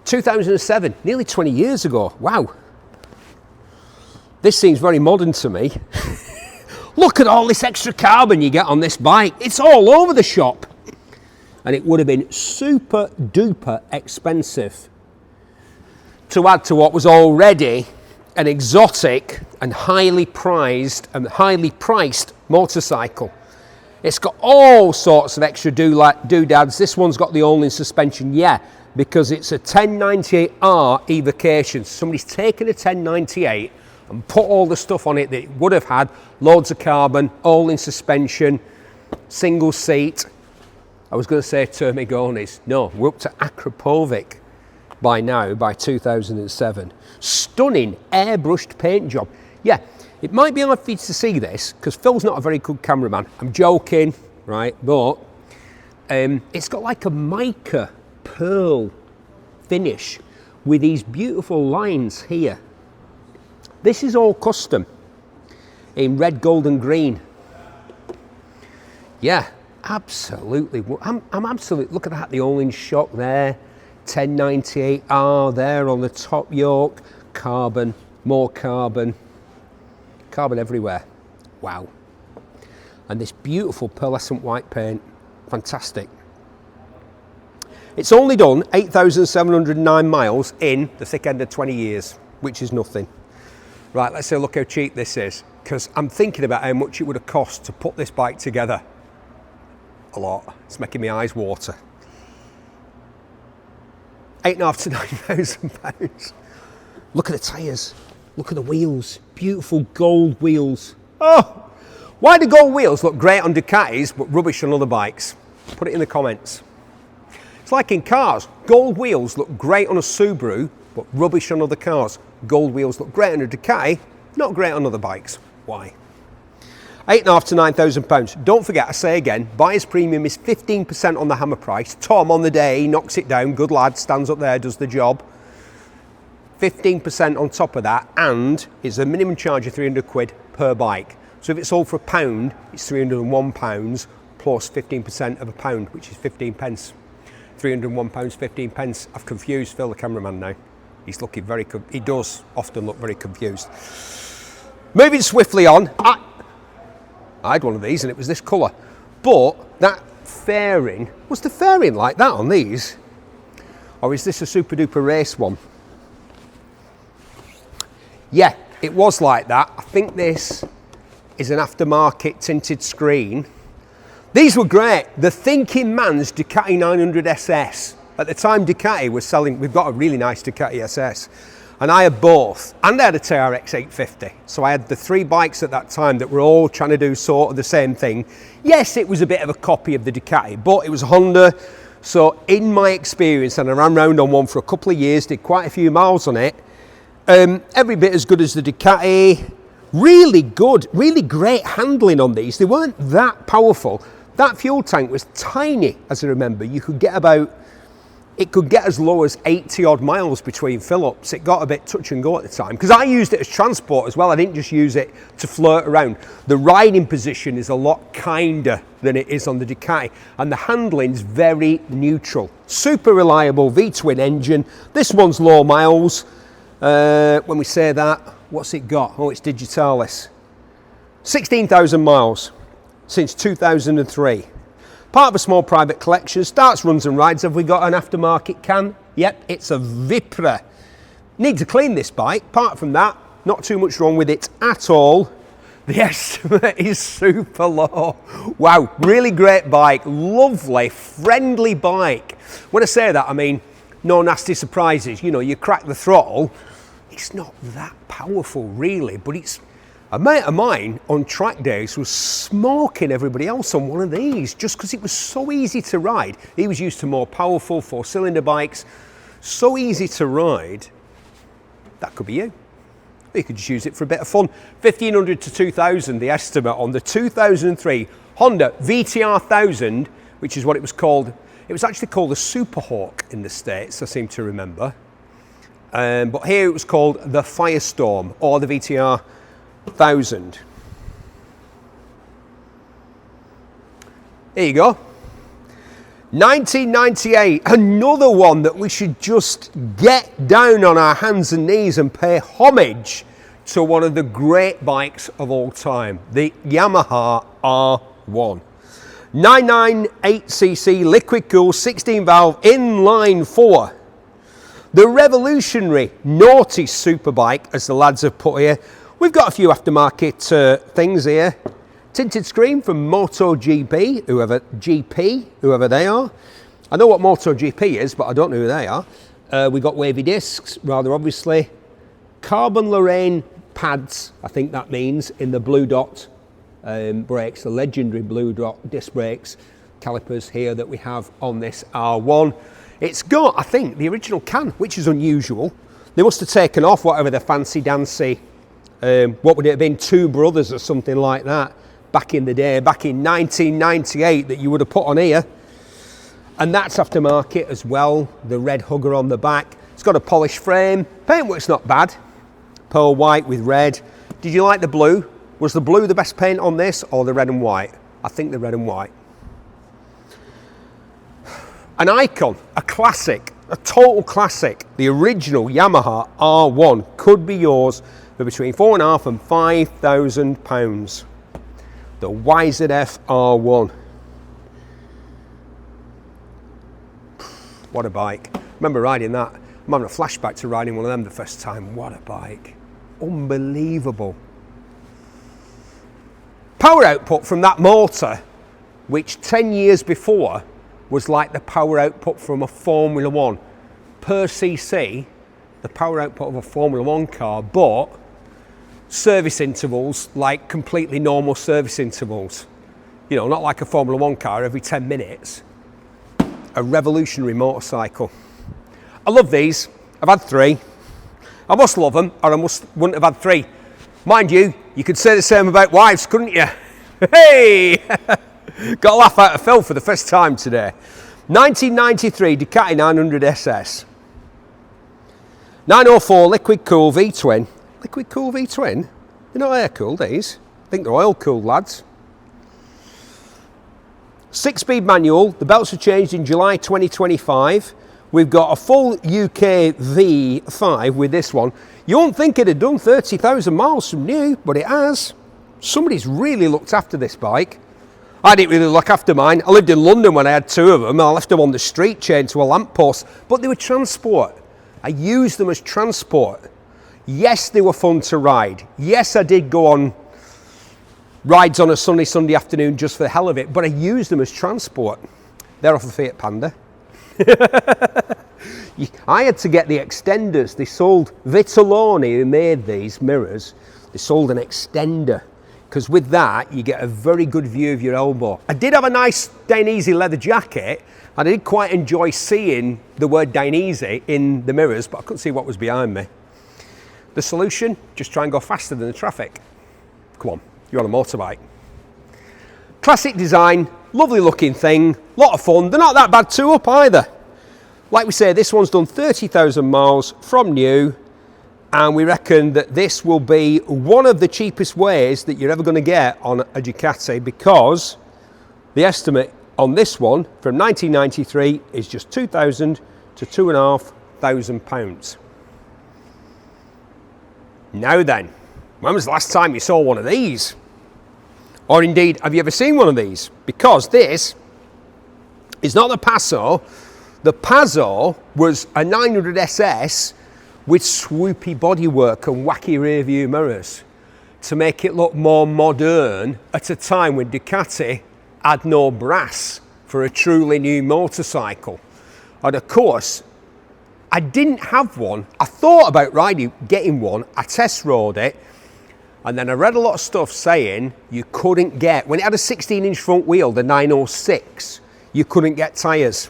2007, nearly 20 years ago. Wow. This seems very modern to me. Look at all this extra carbon you get on this bike. It's all over the shop. And it would have been super duper expensive to add to what was already an exotic and highly prized and highly priced motorcycle. It's got all sorts of extra doodads. This one's got the all-in suspension, yeah, because it's a 1098R Evocation. Somebody's taken a 1098 and put all the stuff on it that it would have had, loads of carbon, all in suspension, single seat. I was going to say Termigonis. No, we're up to Akrapovic by now, by 2007. Stunning airbrushed paint job. Yeah, it might be hard for you to see this because Phil's not a very good cameraman. I'm joking, right? But it's got like a mica pearl finish with these beautiful lines here. This is all custom in red, gold and green. Yeah, absolutely. I'm absolutely, look at that, the all-in shock there. 1098R there on the top yoke. Carbon, more carbon. Carbon everywhere. Wow. And this beautiful pearlescent white paint. Fantastic. It's only done 8,709 miles in the thick end of 20 years, which is nothing. Right, let's say look how cheap this is, because I'm thinking about how much it would have cost to put this bike together. A lot. It's making my eyes water. £8,500 to £9,000. Look at the tyres. Look at the wheels. Beautiful gold wheels. Oh! Why do gold wheels look great on Ducatis but rubbish on other bikes? Put it in the comments. It's like in cars. Gold wheels look great on a Subaru but rubbish on other cars. Gold wheels look great on a Ducati, not great on other bikes. Why? £8,500 to £9,000. Don't forget, I say again, buyer's premium is 15% on the hammer price. Tom on the day, he knocks it down, good lad, stands up there, does the job. 15% on top of that, and it's a minimum charge of 300 quid per bike. So if it's sold for £1, it's £301 plus 15% of £1, which is 15 pence. £301, 15 pence. I've confused Phil, the cameraman now. He's looking very, he does often look very confused. Moving swiftly on, I had one of these and it was this colour. But that fairing, was the fairing like that on these? Or is this a super duper race one? Yeah, it was like that. I think this is an aftermarket tinted screen. These were great. The thinking man's Ducati 900 SS. At the time Ducati was selling, we've got a really nice Ducati SS. And I had both. And I had a TRX 850. So I had the three bikes at that time that were all trying to do sort of the same thing. Yes, it was a bit of a copy of the Ducati, but it was a Honda. So in my experience, and I ran around on one for a couple of years, did quite a few miles on it. Every bit as good as the Ducati. Really good, really great handling on these. They weren't that powerful. That fuel tank was tiny, as I remember. You could get about, it could get as low as 80 odd miles between fill-ups. It got a bit touch and go at the time, because I used it as transport as well. I didn't just use it to flirt around. The riding position is a lot kinder than it is on the Ducati, and the handling's very neutral. Super reliable V-twin engine. This one's low miles. When we say that, what's it got? Oh, it's Digitalis. 16,000 miles since 2003. Part of a small private collection. Starts, runs and rides. Have we got an aftermarket can? Yep, it's a Vipra. Need to clean this bike. Apart from that, not too much wrong with it at all. The estimate is super low. Wow, really great bike. Lovely, friendly bike. When I say that, I mean no nasty surprises. You know, you crack the throttle. It's not that powerful really, but it's, a mate of mine on track days was smoking everybody else on one of these just because it was so easy to ride. He was used to more powerful four-cylinder bikes, so easy to ride. That could be you. You could just use it for a bit of fun. 1,500 to 2,000, the estimate on the 2003 Honda VTR 1000, which is what it was called. It was actually called the Super Hawk in the States, I seem to remember. But here it was called the Firestorm or the VTR 1000. Here you go. 1998, another one that we should just get down on our hands and knees and pay homage to one of the great bikes of all time, the Yamaha R1. 998cc liquid cooled 16 valve inline 4. The revolutionary naughty superbike, as the lads have put here. We've got a few aftermarket things here. Tinted screen from MotoGP, whoever they are. I know what MotoGP is, but I don't know who they are. We got wavy discs, rather obviously. Carbon Lorraine pads, I think that means, in the Blue Dot brakes, the legendary Blue Dot disc brakes, calipers here that we have on this R1. It's got, I think, the original can, which is unusual. They must have taken off whatever the fancy-dancy, what would it have been, Two Brothers or something like that, back in the day, back in 1998, that you would have put on here. And that's aftermarket as well, the red hugger on the back. It's got a polished frame, paintwork's not bad, pearl white with red. Did you like the blue? Was the blue the best paint on this, or the red and white? I think the red and white. An icon, a classic, a total classic, the original Yamaha R1 could be yours for between £4,500 and £5,000. The YZF R1. What a bike. Remember riding that. I'm having a flashback to riding one of them the first time. What a bike. Unbelievable. Power output from that motor, which 10 years before was like the power output from a Formula One. Per cc, the power output of a Formula One car, but service intervals like completely normal service intervals. You know, not like a Formula One car every 10 minutes. A revolutionary motorcycle. I love these. I've had 3. I must love them, or I wouldn't have had 3. Mind you, you could say the same about wives, couldn't you? Hey! Got a laugh out of Phil for the first time today. 1993 Ducati 900 SS. 904 liquid cool V-twin. Liquid cool V-twin? They're not air cooled, these. I think they're oil cooled, lads. 6-speed manual. The belts were changed in July 2025. We've got a full UK V5 with this one. You won't think it had done 30,000 miles from new, but it has. Somebody's really looked after this bike. I didn't really look after mine. I lived in London when I had 2 of them. I left them on the street chained to a lamppost, but they were transport. I used them as transport. Yes, they were fun to ride. Yes, I did go on rides on a Sunday afternoon just for the hell of it, but I used them as transport. They're off the Fiat Panda. I had to get the extenders. They sold, Vitelloni, who made these mirrors, they sold an extender, because with that you get a very good view of your elbow. I did have a nice Dainese leather jacket, and I did quite enjoy seeing the word Dainese in the mirrors, but I couldn't see what was behind me. The solution, just try and go faster than the traffic. Come on, you're on a motorbike. Classic design, lovely looking thing, lot of fun. They're not that bad to up either. Like we say, this one's done 30,000 miles from new, and we reckon that this will be one of the cheapest ways that you're ever going to get on a Ducati, because the estimate on this one from 1993 is just £2,000 to £2,500. Now then, when was the last time you saw one of these? Or indeed, have you ever seen one of these? Because this is not the Passo. The Passo was a 900 SS with swoopy bodywork and wacky rear view mirrors to make it look more modern at a time when Ducati had no brass for a truly new motorcycle. And of course, I didn't have one. I thought about getting one. I test rode it, and then I read a lot of stuff saying you couldn't get, when it had a 16-inch front wheel, the 906, you couldn't get tyres.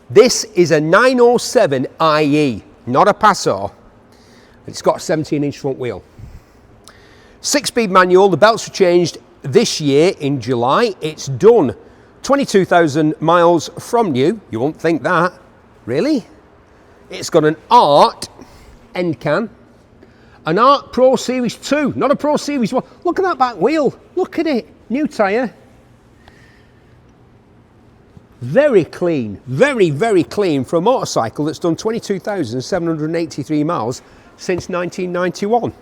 This is a 907 IE, not a Passo. It's got a 17-inch front wheel. 6-speed manual. The belts were changed this year in July. It's done 22,000 miles from new. You won't think that. Really? It's got an Art end can, an Art Pro Series 2, not a Pro Series 1. Look at that back wheel. Look at it. New tyre. Very clean. Very, very clean for a motorcycle that's done 22,783 miles since 1991.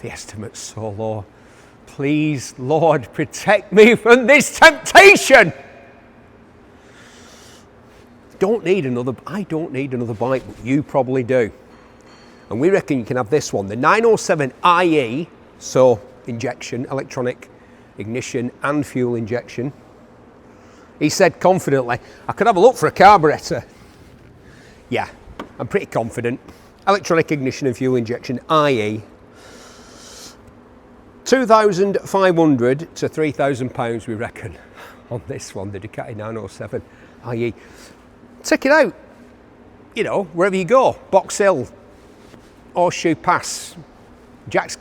The estimate's so low. Please, Lord, protect me from this temptation. I don't need another bike, but you probably do. And we reckon you can have this one, the 907 IE, so injection, electronic ignition and fuel injection. He said confidently, I could have a look for a carburetor. Yeah, I'm pretty confident. Electronic ignition and fuel injection, IE. £2,500 to £3,000 we reckon on this one, the Ducati 907 IE. Check it out, you know, wherever you go, Box Hill, Horseshoe Pass, Jack's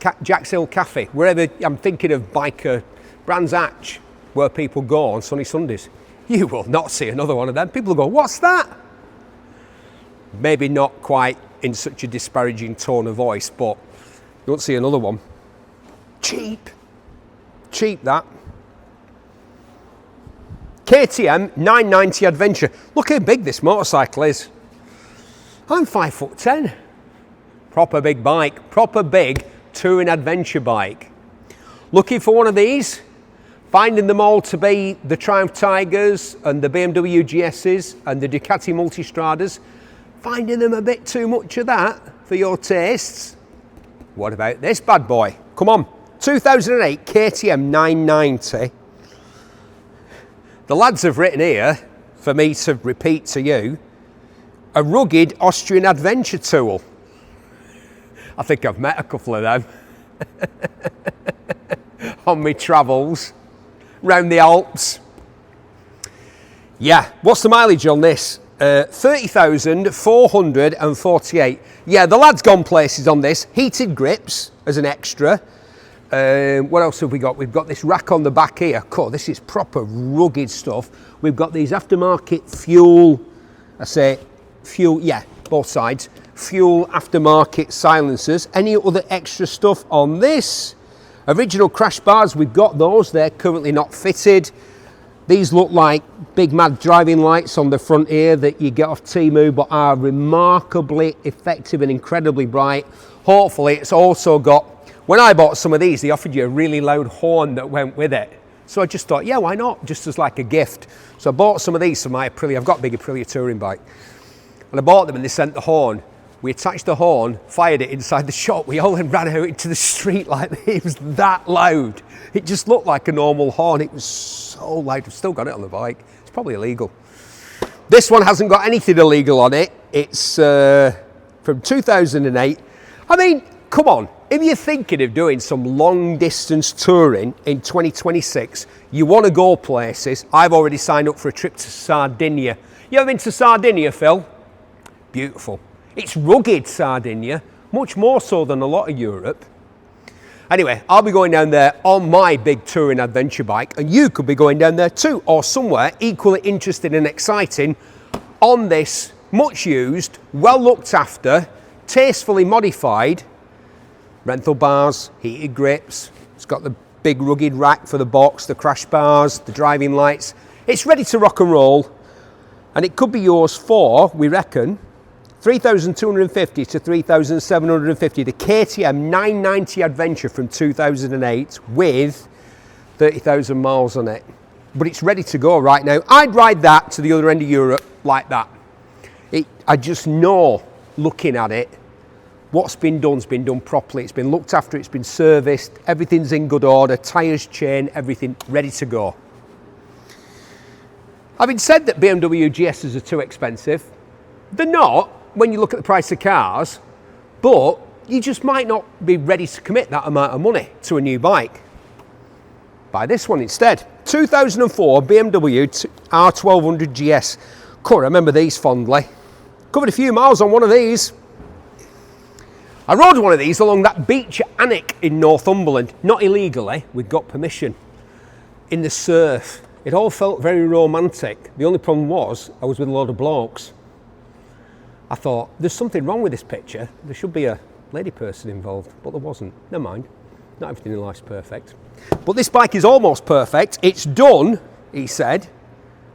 Hill Café, wherever. I'm thinking of Biker Brands Hatch, where people go on sunny Sundays. You will not see another one of them. People will go, what's that? Maybe not quite in such a disparaging tone of voice, but you won't see another one. Cheap. Cheap, that. KTM 990 Adventure. Look how big this motorcycle is. I'm 5'10". Proper big bike. Proper big touring adventure bike. Looking for one of these? Finding them all to be the Triumph Tigers and the BMW GS's and the Ducati Multistradas. Finding them a bit too much of that for your tastes? What about this bad boy? Come on. 2008 KTM 990. The lads have written here, for me to repeat to you, a rugged Austrian adventure tool. I think I've met a couple of them on my travels round the Alps. Yeah, what's the mileage on this? 30,448. Yeah, the lad's gone places on this. Heated grips as an extra. What else have we got? We've got this rack on the back here. Cool, this is proper rugged stuff. We've got these aftermarket fuel, yeah, both sides. Fuel aftermarket silencers. Any other extra stuff on this? Original crash bars, we've got those. They're currently not fitted. These look like big mad driving lights on the front here that you get off Temu, but are remarkably effective and incredibly bright. Hopefully it's also got, when I bought some of these, they offered you a really loud horn that went with it. So I just thought, yeah, why not? Just as like a gift. So I bought some of these for my Aprilia. I've got a big Aprilia touring bike. And I bought them and they sent the horn. We attached the horn, fired it inside the shop. We all then ran out into the street like this. It was that loud. It just looked like a normal horn. It was so loud. I've still got it on the bike. It's probably illegal. This one hasn't got anything illegal on it. It's from 2008. I mean, come on. If you're thinking of doing some long distance touring in 2026, you want to go places. I've already signed up for a trip to Sardinia. You ever been to Sardinia, Phil? Beautiful. It's rugged Sardinia, much more so than a lot of Europe. Anyway, I'll be going down there on my big touring adventure bike, and you could be going down there too, or somewhere equally interesting and exciting on this much used, well looked after, tastefully modified, rental bars, heated grips. It's got the big rugged rack for the box, the crash bars, the driving lights. It's ready to rock and roll, and it could be yours for, we reckon, 3,250 to 3,750, the KTM 990 Adventure from 2008 with 30,000 miles on it. But it's ready to go right now. I'd ride that to the other end of Europe like that. I just know, looking at it, what's been done's been done properly. It's been looked after, it's been serviced, everything's in good order, tyres, chain, everything ready to go. Having said that BMW GS's are too expensive, they're not when you look at the price of cars, but you just might not be ready to commit that amount of money to a new bike. Buy this one instead. 2004 BMW R1200 GS. Cool, I remember these fondly. Covered a few miles on one of these. I rode one of these along that beach at Alnwick in Northumberland, not illegally, we got permission, in the surf. It all felt very romantic. The only problem was I was with a load of blokes. I thought, there's something wrong with this picture. There should be a lady person involved, but there wasn't. Never mind. Not everything in life's perfect. But this bike is almost perfect. It's done, he said.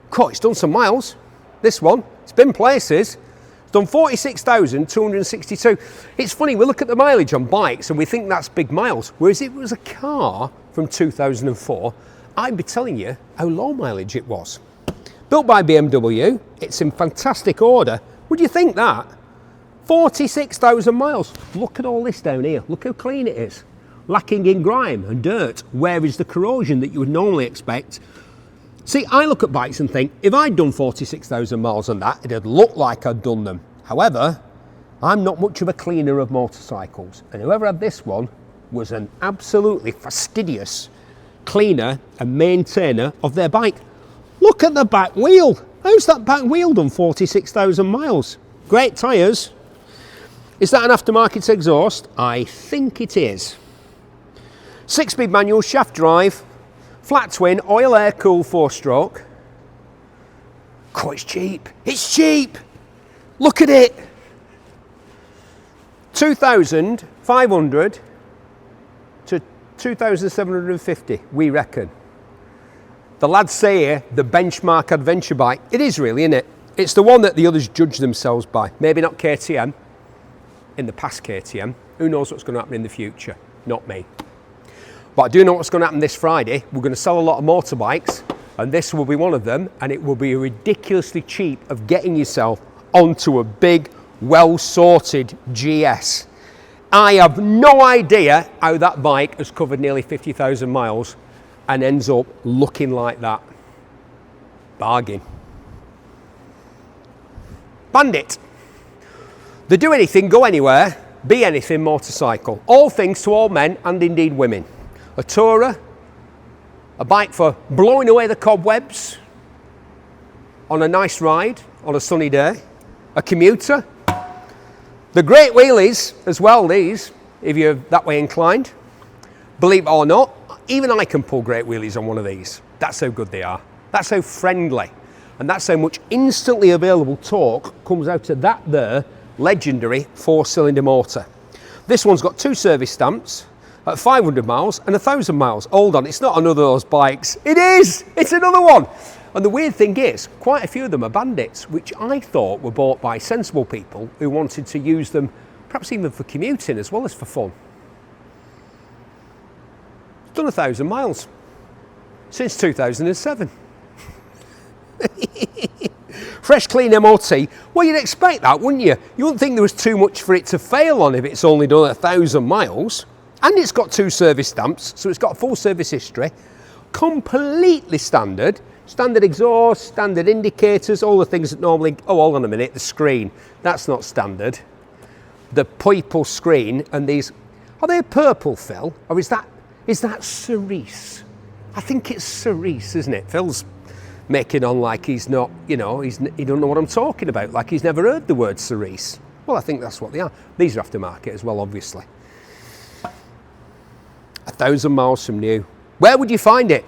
God, it's done some miles. This one, it's been places. It's done 46,262. It's funny, we look at the mileage on bikes and we think that's big miles. Whereas if it was a car from 2004, I'd be telling you how low mileage it was. Built by BMW, it's in fantastic order. Would you think that? 46,000 miles. Look at all this down here. Look how clean it is. Lacking in grime and dirt. Where is the corrosion that you would normally expect? See, I look at bikes and think, if I'd done 46,000 miles on that, it'd look like I'd done them. However, I'm not much of a cleaner of motorcycles. And whoever had this one was an absolutely fastidious cleaner and maintainer of their bike. Look at the back wheel. How's that back wheel done 46,000 miles? Great tyres. Is that an aftermarket exhaust? I think it is. 6-speed manual, shaft drive, flat twin, oil air cooled 4-stroke. Oh, it's cheap. It's cheap. Look at it. 2,500 to 2,750, we reckon. The lads say here, the benchmark adventure bike. It is really, isn't it? It's the one that the others judge themselves by. Maybe not KTM, in the past KTM. Who knows what's going to happen in the future? Not me. But I do know what's going to happen this Friday. We're going to sell a lot of motorbikes, and this will be one of them, and it will be ridiculously cheap of getting yourself onto a big, well-sorted GS. I have no idea how that bike has covered nearly 50,000 miles and ends up looking like that. Bargain. Bandit. The do anything, go anywhere, be anything motorcycle. All things to all men and indeed women. A tourer, a bike for blowing away the cobwebs on a nice ride on a sunny day. A commuter. The great wheelies as well, these, if you're that way inclined. Believe it or not, even I can pull great wheelies on one of these. That's how good they are. That's how friendly. And that's how much instantly available torque comes out of that there legendary 4-cylinder motor. This one's got 2 service stamps at 500 miles and 1,000 miles. Hold on, it's not another of those bikes. It is! It's another one! And the weird thing is, quite a few of them are Bandits, which I thought were bought by sensible people who wanted to use them, perhaps even for commuting as well as for fun. It's done 1,000 miles since 2007. Fresh, clean MOT. Well, you'd expect that, wouldn't you? You wouldn't think there was too much for it to fail on if it's only done 1,000 miles. And it's got 2 service stamps, so it's got full service history. Completely standard. Standard exhaust, standard indicators, all the things that normally... Oh, hold on a minute, the screen. That's not standard. The purple screen and these... Are they purple, Phil? Or is that cerise? I think it's cerise, isn't it? Phil's making on like he's not, you know, he don't know what I'm talking about, like he's never heard the word cerise. Well, I think that's what they are. These are aftermarket as well, obviously. 1,000 miles from new. Where would you find it?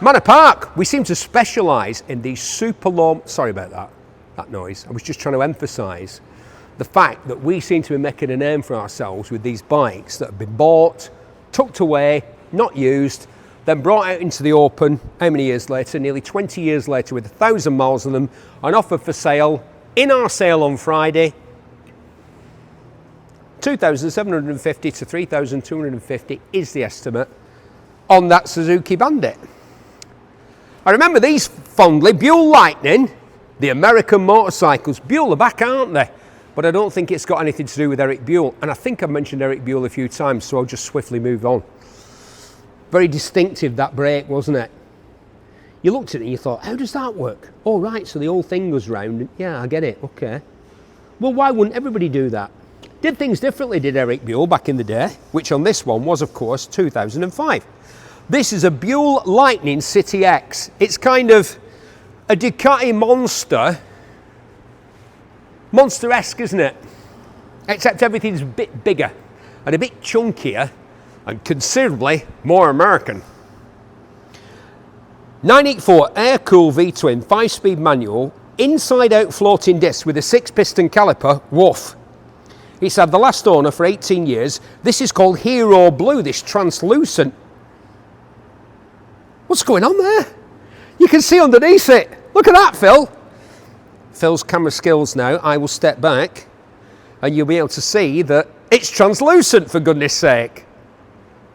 Manor Park. We seem to specialise in these super low... Sorry about that noise. I was just trying to emphasise the fact that we seem to be making a name for ourselves with these bikes that have been bought, tucked away, not used, then brought out into the open, how many years later? Nearly 20 years later with 1,000 miles on them, and offered for sale in our sale on Friday. 2,750 to 3,250 is the estimate on that Suzuki Bandit. I remember these fondly. Buell Lightning, the American motorcycles. Buell are back, aren't they? But I don't think it's got anything to do with Eric Buell. And I think I've mentioned Eric Buell a few times, so I'll just swiftly move on. Very distinctive, that brake, wasn't it? You looked at it and you thought, how does that work? Oh, right, so the whole thing goes round. Yeah, I get it, okay. Well, why wouldn't everybody do that? Did things differently, did Eric Buell back in the day, which on this one was, of course, 2005. This is a Buell Lightning CityX. It's kind of a Ducati Monster-esque, isn't it? Except everything's a bit bigger and a bit chunkier and considerably more American. 984 air-cooled V-twin, 5-speed manual, inside-out floating disc with a 6-piston caliper, woof. It's had the last owner for 18 years. This is called Hero Blue, this translucent. What's going on there? You can see underneath it. Look at that, Phil. Phil's camera skills now. I will step back and you'll be able to see that it's translucent, for goodness sake.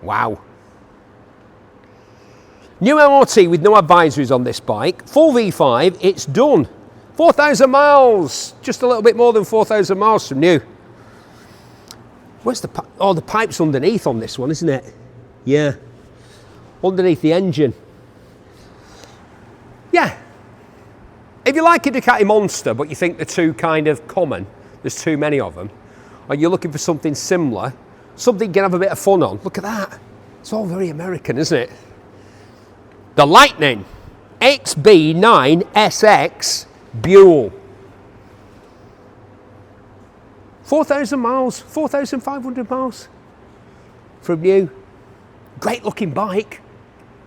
Wow. New MOT with no advisories on this bike. Full V5, it's done. 4,000 miles. Just a little bit more than 4,000 miles from new. Where's the pipe? Oh, the pipe's underneath on this one, isn't it? Yeah. Underneath the engine. Yeah. If you like a Ducati Monster, but you think they're too kind of common, there's too many of them, and you're looking for something similar, something you can have a bit of fun on. Look at that. It's all very American, isn't it? The Lightning XB9SX Buell. 4,000 miles, 4,500 miles from new. Great looking bike.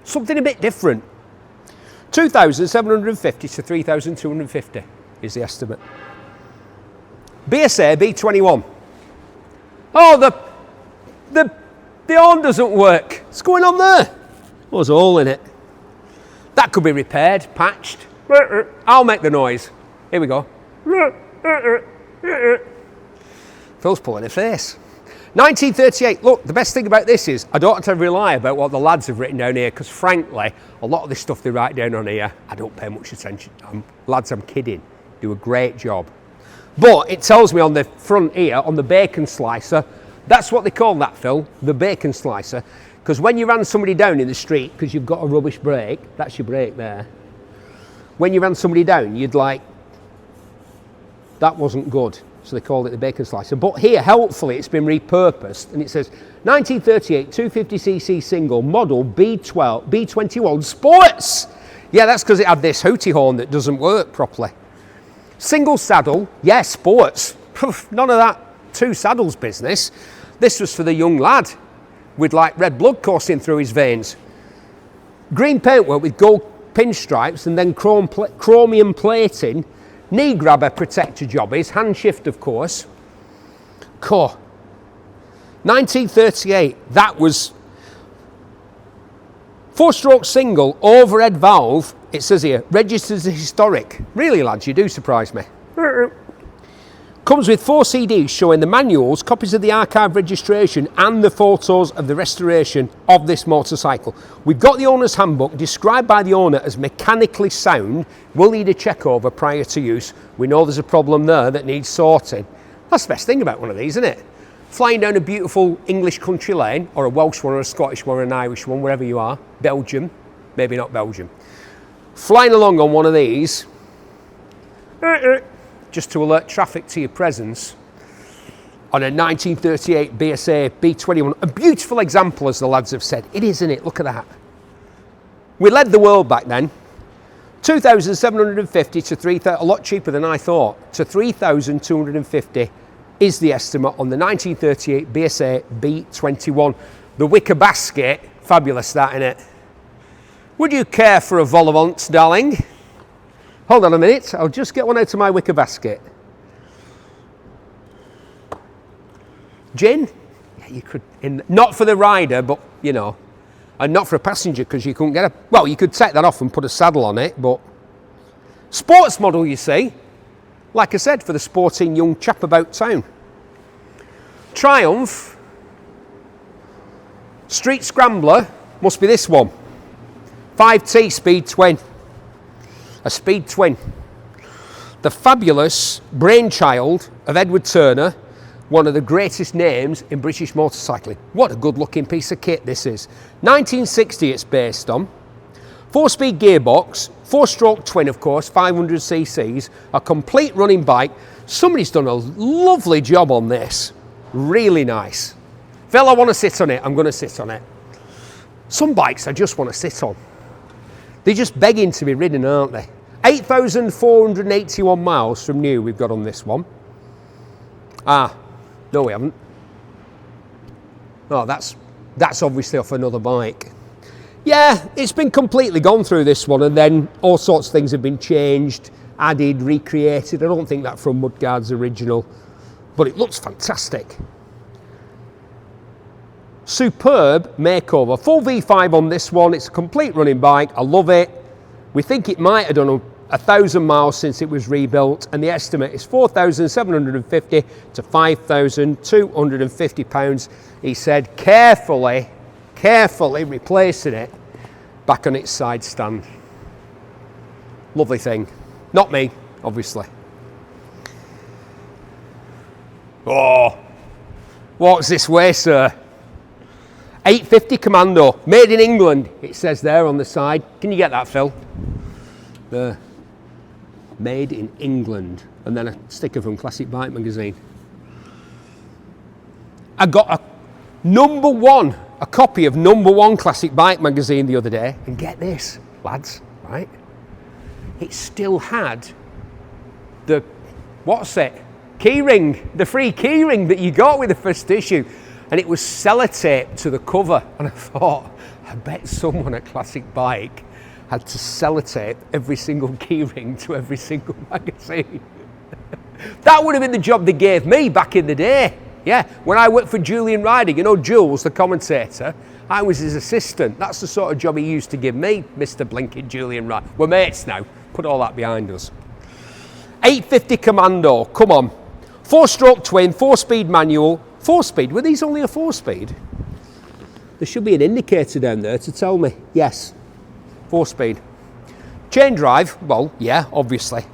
Something a bit different. 2,750 to 3,250 is the estimate. BSA B21. Oh, the horn doesn't work. What's going on there? There's a hole in it. That could be repaired, patched. I'll make the noise. Here we go. Phil's pulling a face. 1938. Look, the best thing about this is I don't have to rely about what the lads have written down here, because frankly, a lot of this stuff they write down on here, I don't pay much attention. Lads, I'm kidding. Do a great job. But it tells me on the front here, on the bacon slicer, that's what they call that, Phil, the bacon slicer. Because when you ran somebody down in the street, because you've got a rubbish brake, that's your brake there. When you ran somebody down, you'd like, that wasn't good. So they called it the bacon slicer. But here, helpfully, it's been repurposed, and it says 1938 250cc single model B21 Sports. Yeah, that's because it had this hootie horn that doesn't work properly. Single saddle, yeah, sports. None of that two saddles business. This was for the young lad with like red blood coursing through his veins. Green paintwork with gold pinstripes and then chromium plating. Knee grabber protector jobbies, hand shift of course. 1938, that was 4-stroke single, overhead valve, it says here, registered as historic. Really lads, you do surprise me. Comes with 4 CDs showing the manuals, copies of the archive registration and the photos of the restoration of this motorcycle. We've got the owner's handbook, described by the owner as mechanically sound. We'll need a check over prior to use. We know there's a problem there that needs sorting. That's the best thing about one of these, isn't it? Flying down a beautiful English country lane, or a Welsh one, or a Scottish one, or an Irish one, wherever you are. Belgium, maybe not Belgium. Flying along on one of these, just to alert traffic to your presence, on a 1938 BSA B21. A beautiful example, as the lads have said. It is, isn't it? Look at that. We led the world back then. 2,750 to 3,000, a lot cheaper than I thought, to 3,250 is the estimate on the 1938 BSA B21. The wicker basket, fabulous that, innit? Would you care for a vol-au-vent, darling? Hold on a minute, I'll just get one out of my wicker basket. Gin? Yeah, you could, not for the rider, but you know, and not for a passenger because you couldn't get a, well, you could take that off and put a saddle on it, but sports model, you see. Like I said, for the sporting young chap about town. Triumph, Street Scrambler, must be this one. 5T Speed Twin. A Speed Twin. The fabulous brainchild of Edward Turner, one of the greatest names in British motorcycling. What a good looking piece of kit this is. 1960 it's based on. 4-speed gearbox, 4-stroke twin of course, 500 cc's, a complete running bike. Somebody's done a lovely job on this. Really nice. Phil, I want to sit on it, I'm going to sit on it. Some bikes I just want to sit on. They're just begging to be ridden, aren't they? 8,481 miles from new we've got on this one. Ah, no we haven't. Oh, that's obviously off another bike. Yeah, it's been completely gone through this one, and then all sorts of things have been changed, added, recreated. I don't think that from Mudguard's original, but it looks fantastic. Superb makeover. Full V5 on this one. It's a complete running bike. I love it. We think it might have done 1,000 miles since it was rebuilt, and the estimate is 4,750 to 5,250 pounds. He said carefully replacing it back on its side stand. Lovely thing. Not me, obviously. Oh, what's this way, sir? 850 Commando, made in England, it says there on the side. Can you get that, Phil? There. Made in England. And then a sticker from Classic Bike magazine. I got #1, a copy of #1 Classic Bike magazine the other day, and get this, lads, right? It still had the, what's it? Keyring, the free keyring that you got with the first issue, and it was sellotaped to the cover. And I thought, I bet someone at Classic Bike had to sellotape every single keyring to every single magazine. That would have been the job they gave me back in the day. Yeah, when I worked for Julian Ryder, you know Jules, the commentator, I was his assistant. That's the sort of job he used to give me, Mr. Blinking Julian Ryder. We're mates now, put all that behind us. 850 Commando, come on. 4-stroke twin, 4-speed manual. 4-speed, were these only a 4-speed? There should be an indicator down there to tell me. Yes, 4-speed. Chain drive, well, yeah, obviously.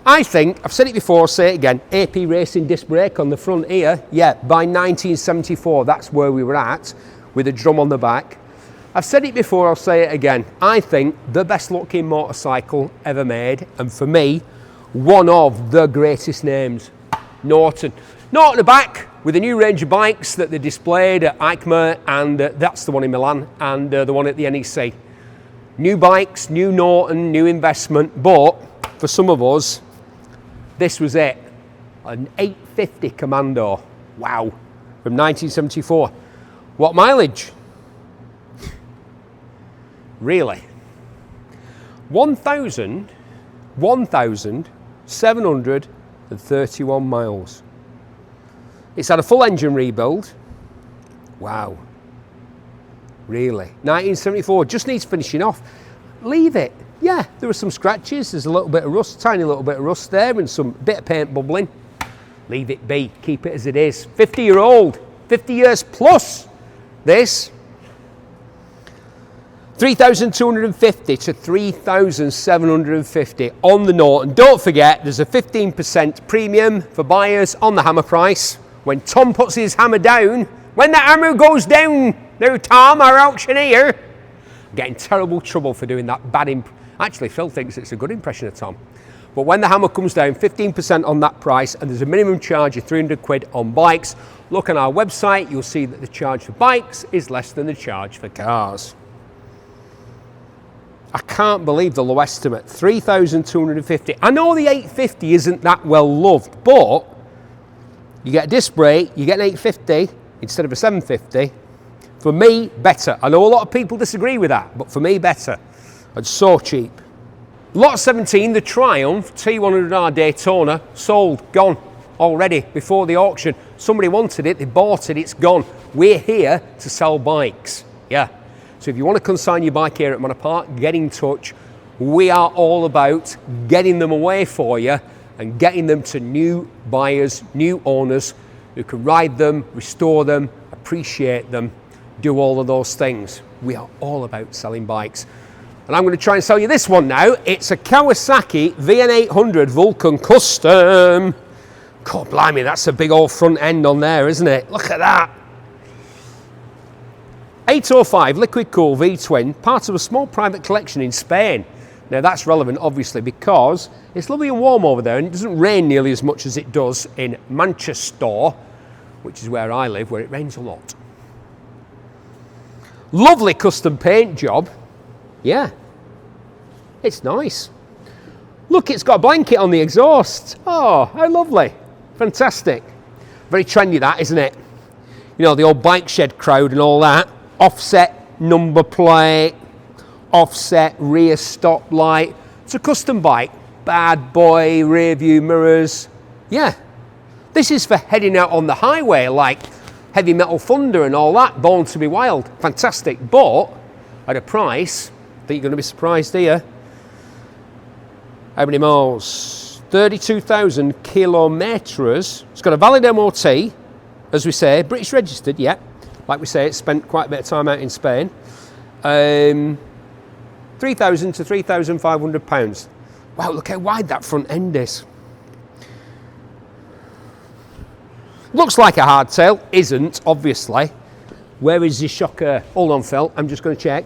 I think, I've said it before, I'll say it again, AP Racing disc brake on the front here. Yeah, by 1974, that's where we were at, with a drum on the back. I've said it before, I'll say it again. I think the best looking motorcycle ever made, and for me, one of the greatest names, Norton. Norton at the back, with a new range of bikes that they displayed at EICMA, and that's the one in Milan, and the one at the NEC. New bikes, new Norton, new investment, but for some of us, this was it, an 850 Commando, wow, from 1974. What mileage? Really? 1,731 miles. It's had a full engine rebuild. Wow. Really? 1974, just needs finishing off. Leave it. Yeah, there were some scratches, there's a little bit of rust, tiny little bit of rust there, and some bit of paint bubbling. Leave it be, keep it as it is. 50-year-old, 50 years plus this. 3,250 to 3,750 on the Norton. Don't forget, there's a 15% premium for buyers on the hammer price. When Tom puts his hammer down, when the hammer goes down, now Tom, our auctioneer, I'm getting terrible trouble for doing that bad Actually, Phil thinks it's a good impression of Tom. But when the hammer comes down, 15% on that price, and there's a minimum charge of 300 quid on bikes. Look on our website, you'll see that the charge for bikes is less than the charge for cars. I can't believe the low estimate, 3,250. I know the 850 isn't that well loved, but you get a disc brake, you get an 850 instead of a 750. For me, better. I know a lot of people disagree with that, but for me, better. And so cheap. Lot 17, the Triumph T100R Daytona, sold, gone already before the auction. Somebody wanted it, they bought it, it's gone. We're here to sell bikes. Yeah. So if you want to consign your bike here at Manor Park, get in touch. We are all about getting them away for you and getting them to new buyers, new owners who can ride them, restore them, appreciate them, do all of those things. We are all about selling bikes. And I'm going to try and sell you this one now. It's a Kawasaki VN800 Vulcan Custom. God blimey, that's a big old front end on there, isn't it? Look at that. 805 liquid cool V-twin, part of a small private collection in Spain. Now that's relevant obviously because it's lovely and warm over there and it doesn't rain nearly as much as it does in Manchester, which is where I live, where it rains a lot. Lovely custom paint job. Yeah, it's nice. Look, it's got a blanket on the exhaust. Oh, how lovely. Fantastic. Very trendy that, isn't it? You know, the old bike shed crowd and all that. Offset number plate, offset rear stop light. It's a custom bike. Bad boy rear view mirrors. Yeah, this is for heading out on the highway like Heavy Metal Thunder and all that. Born to be Wild. Fantastic, but at a price, I think you're going to be surprised here. How many miles? 32,000 kilometres. It's got a valid MOT, as we say, British registered, yeah. Like we say, it's spent quite a bit of time out in Spain. 3,000 to 3,500 pounds. Wow, look how wide that front end is. Looks like a hardtail, isn't, obviously. Where is the shocker? Hold on, Phil, I'm just going to check.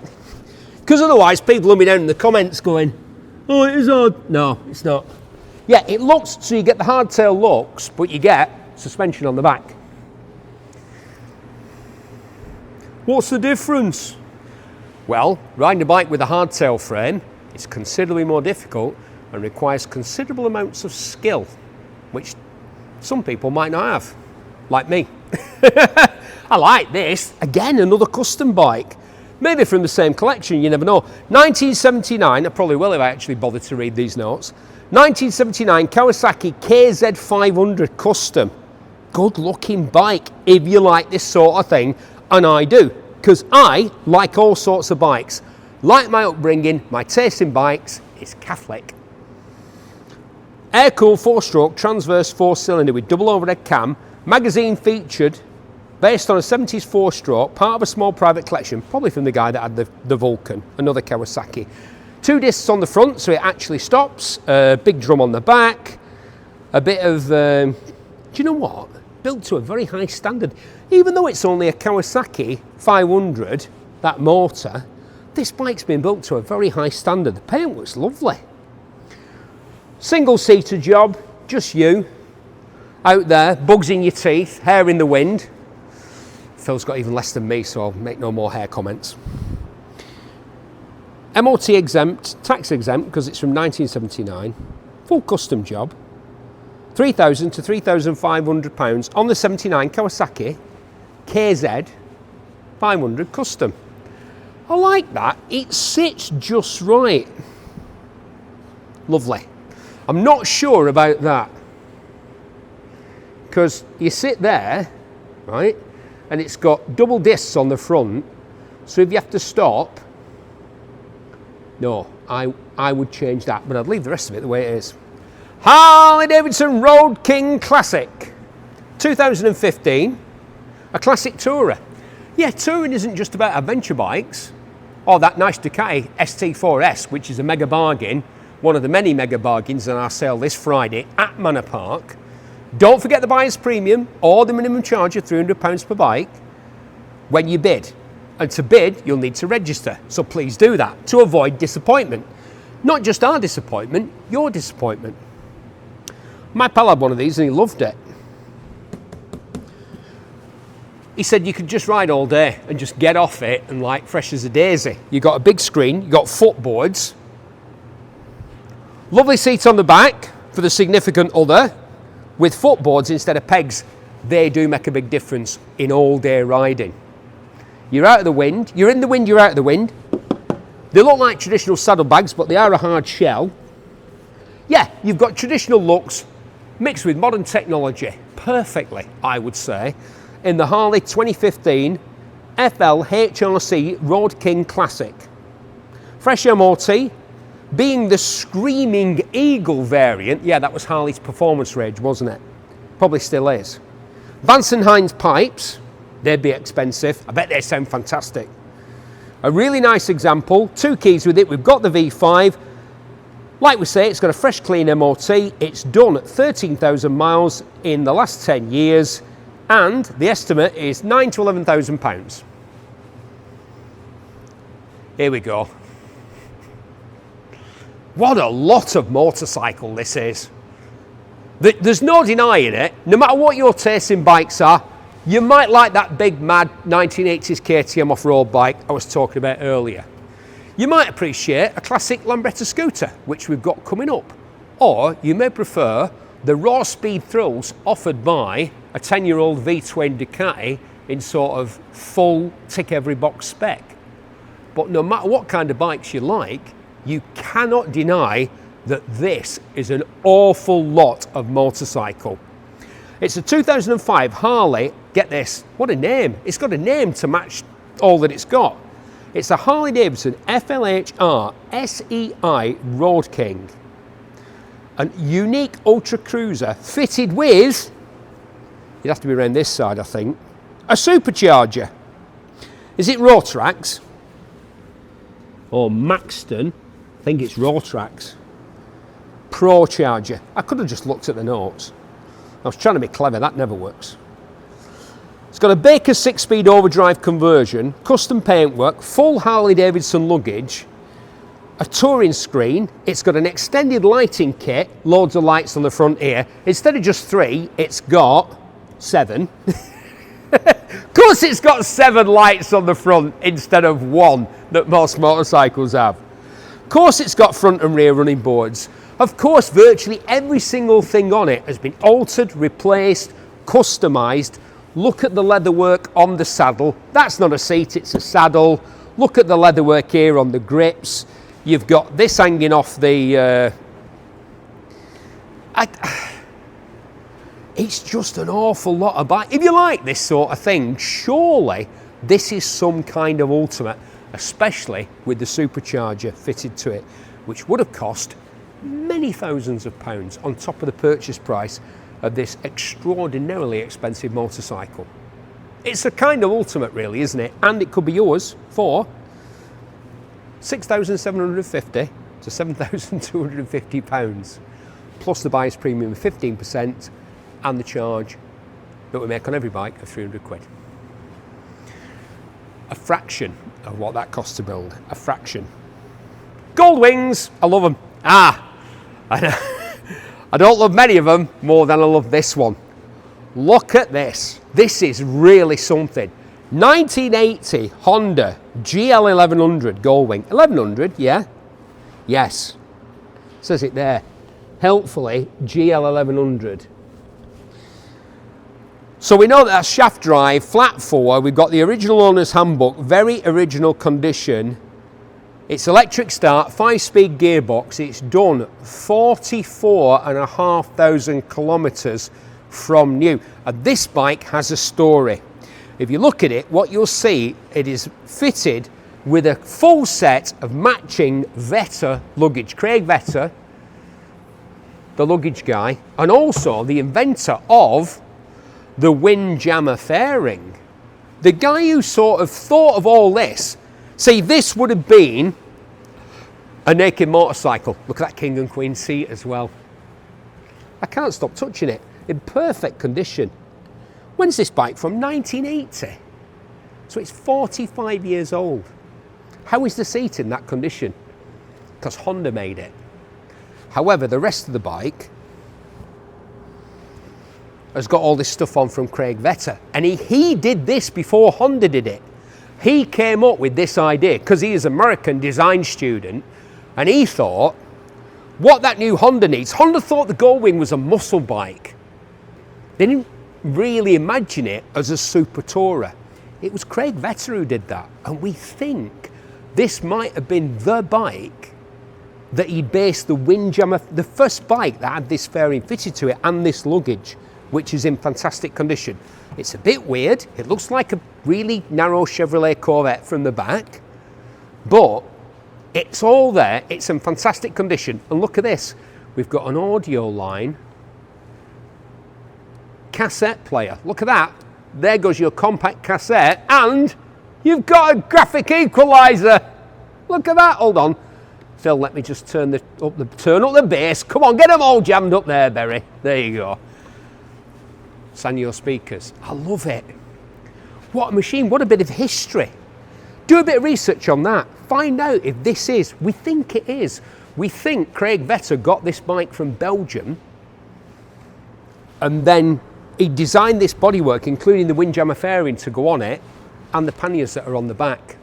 Because otherwise, people will be down in the comments going, oh, it is hard. No, it's not. Yeah, it looks, so you get the hardtail looks, but you get suspension on the back. What's the difference? Well, riding a bike with a hardtail frame is considerably more difficult and requires considerable amounts of skill, which some people might not have, like me. I like this. Again, another custom bike. Maybe from the same collection, you never know. 1979, I probably will if I actually bother to read these notes. 1979 Kawasaki KZ500 Custom. Good looking bike if you like this sort of thing, and I do, because I like all sorts of bikes. Like my upbringing, my taste in bikes is Catholic. Air-cooled 4-stroke transverse 4-cylinder with double overhead cam, magazine featured, based on a 70s 4-stroke, part of a small private collection, probably from the guy that had the Vulcan, another Kawasaki. 2 discs on the front, so it actually stops, big drum on the back, a bit of, do you know what? Built to a very high standard. Even though it's only a Kawasaki 500, that motor, this bike's been built to a very high standard. The paint looks lovely. Single-seater job, just you, out there, bugs in your teeth, hair in the wind. Phil's got even less than me, so I'll make no more hair comments. MOT exempt, tax exempt, because it's from 1979. Full custom job. £3,000 to £3,500 on the 79 Kawasaki KZ 500 Custom. I like that. It sits just right. Lovely. I'm not sure about that, because you sit there, right, and it's got double discs on the front, so if you have to stop, no, I would change that, but I'd leave the rest of it the way it is. Harley-Davidson Road King Classic, 2015, a classic tourer. Yeah, touring isn't just about adventure bikes, or that nice Ducati ST4s, which is a mega bargain, one of the many mega bargains on our sale this Friday at Manor Park. Don't forget the buyer's premium or the minimum charge of £300 per bike when you bid. And to bid, you'll need to register, so please do that to avoid disappointment. Not just our disappointment, your disappointment. My pal had one of these and he loved it. He said you could just ride all day and just get off it and like fresh as a daisy. You got a big screen, you got footboards, lovely seat on the back for the significant other with footboards instead of pegs. They do make a big difference in all day riding. You're out of the wind, you're in the wind, you're out of the wind. They look like traditional saddlebags, but they are a hard shell. Yeah, you've got traditional looks mixed with modern technology perfectly, I would say, in the Harley 2015 FL HRC Road King Classic. Fresh MOT, being the Screaming Eagle variant. Yeah, that was Harley's performance range, wasn't it? Probably still is. Vance & Hines pipes, they'd be expensive. I bet they sound fantastic. A really nice example, 2 keys with it. We've got the V5. Like we say, it's got a fresh, clean MOT. It's done at 13,000 miles in the last 10 years, and the estimate is £9,000 to £11,000. Here we go. What a lot of motorcycle this is. There's no denying it. No matter what your taste in bikes are, you might like that big, mad 1980s KTM off-road bike I was talking about earlier. You might appreciate a classic Lambretta scooter, which we've got coming up. Or you may prefer the raw speed thrills offered by a 10-year-old V-twin Ducati in sort of full tick-every-box spec. But no matter what kind of bikes you like, you cannot deny that this is an awful lot of motorcycle. It's a 2005 Harley, get this, what a name. It's got a name to match all that it's got. It's a Harley-Davidson FLHR SEI Road King. A unique ultra cruiser fitted with, you'd have to be around this side I think, a supercharger. Is it Rotrax? Or Maxton? I think it's Rotrax. Pro charger. I could have just looked at the notes. I was trying to be clever, that never works. It's got a Baker 6-speed overdrive conversion, custom paintwork, full Harley-Davidson luggage, a touring screen. It's got an extended lighting kit, loads of lights on the front here. Instead of just 3, it's got 7. Of course it's got 7 lights on the front instead of 1 that most motorcycles have. Of course it's got front and rear running boards. Of course virtually every single thing on it has been altered, replaced, customised. Look at the leatherwork on the saddle. It's not a seat, it's a saddle. Look at the leatherwork here on the grips. You've got this hanging off the... it's just an awful lot of bike. If you like this sort of thing, surely this is some kind of ultimate, especially with the supercharger fitted to it, which would have cost many thousands of pounds on top of the purchase price of this extraordinarily expensive motorcycle. It's a kind of ultimate really, isn't it? And it could be yours for £6,750 to £7,250, plus the buyer's premium of 15% and the charge that we make on every bike of 300 quid. A fraction of what that costs to build, a fraction. Gold wings, I love them. I don't love many of them more than I love this one. Look at this. This is really something. 1980 Honda GL1100 gold wing. 1100, yeah? Yes. Says it there. Helpfully, GL1100. So we know that that's shaft drive, flat 4. We've got the original owner's handbook, very original condition. It's electric start, 5-speed gearbox. It's done 44,500 kilometres from new. And this bike has a story. If you look at it, what you'll see, it is fitted with a full set of matching Vetter luggage. Craig Vetter, the luggage guy, and also the inventor of the Windjammer fairing. The guy who sort of thought of all this. See, this would have been a naked motorcycle. Look at that King and Queen seat as well. I can't stop touching it. In perfect condition. When's this bike from? 1980. So it's 45 years old. How is the seat in that condition? Because Honda made it. However, the rest of the bike has got all this stuff on from Craig Vetter. And he did this before Honda did it. He came up with this idea because he is an American design student, and he thought, what that new Honda needs, Honda thought the Goldwing was a muscle bike. They didn't really imagine it as a super tourer. It was Craig Vetter who did that, and we think this might have been the bike that he based the Windjammer, the first bike that had this fairing fitted to it and this luggage, which is in fantastic condition. It's a bit weird. It looks like a really narrow Chevrolet Corvette from the back, but it's all there. It's in fantastic condition. And look at this. We've got an audio line, cassette player. Look at that. There goes your compact cassette, and you've got a graphic equalizer. Look at that. Hold on. Phil, let me just turn up the bass. Come on, get them all jammed up there, Berry. There you go. Sanyo speakers. I love it. What a machine. What a bit of history. Do a bit of research on that. Find out if this is. We think it is. We think Craig Vetter got this bike from Belgium, and then he designed this bodywork, including the Windjammer fairing to go on it, and the panniers that are on the back.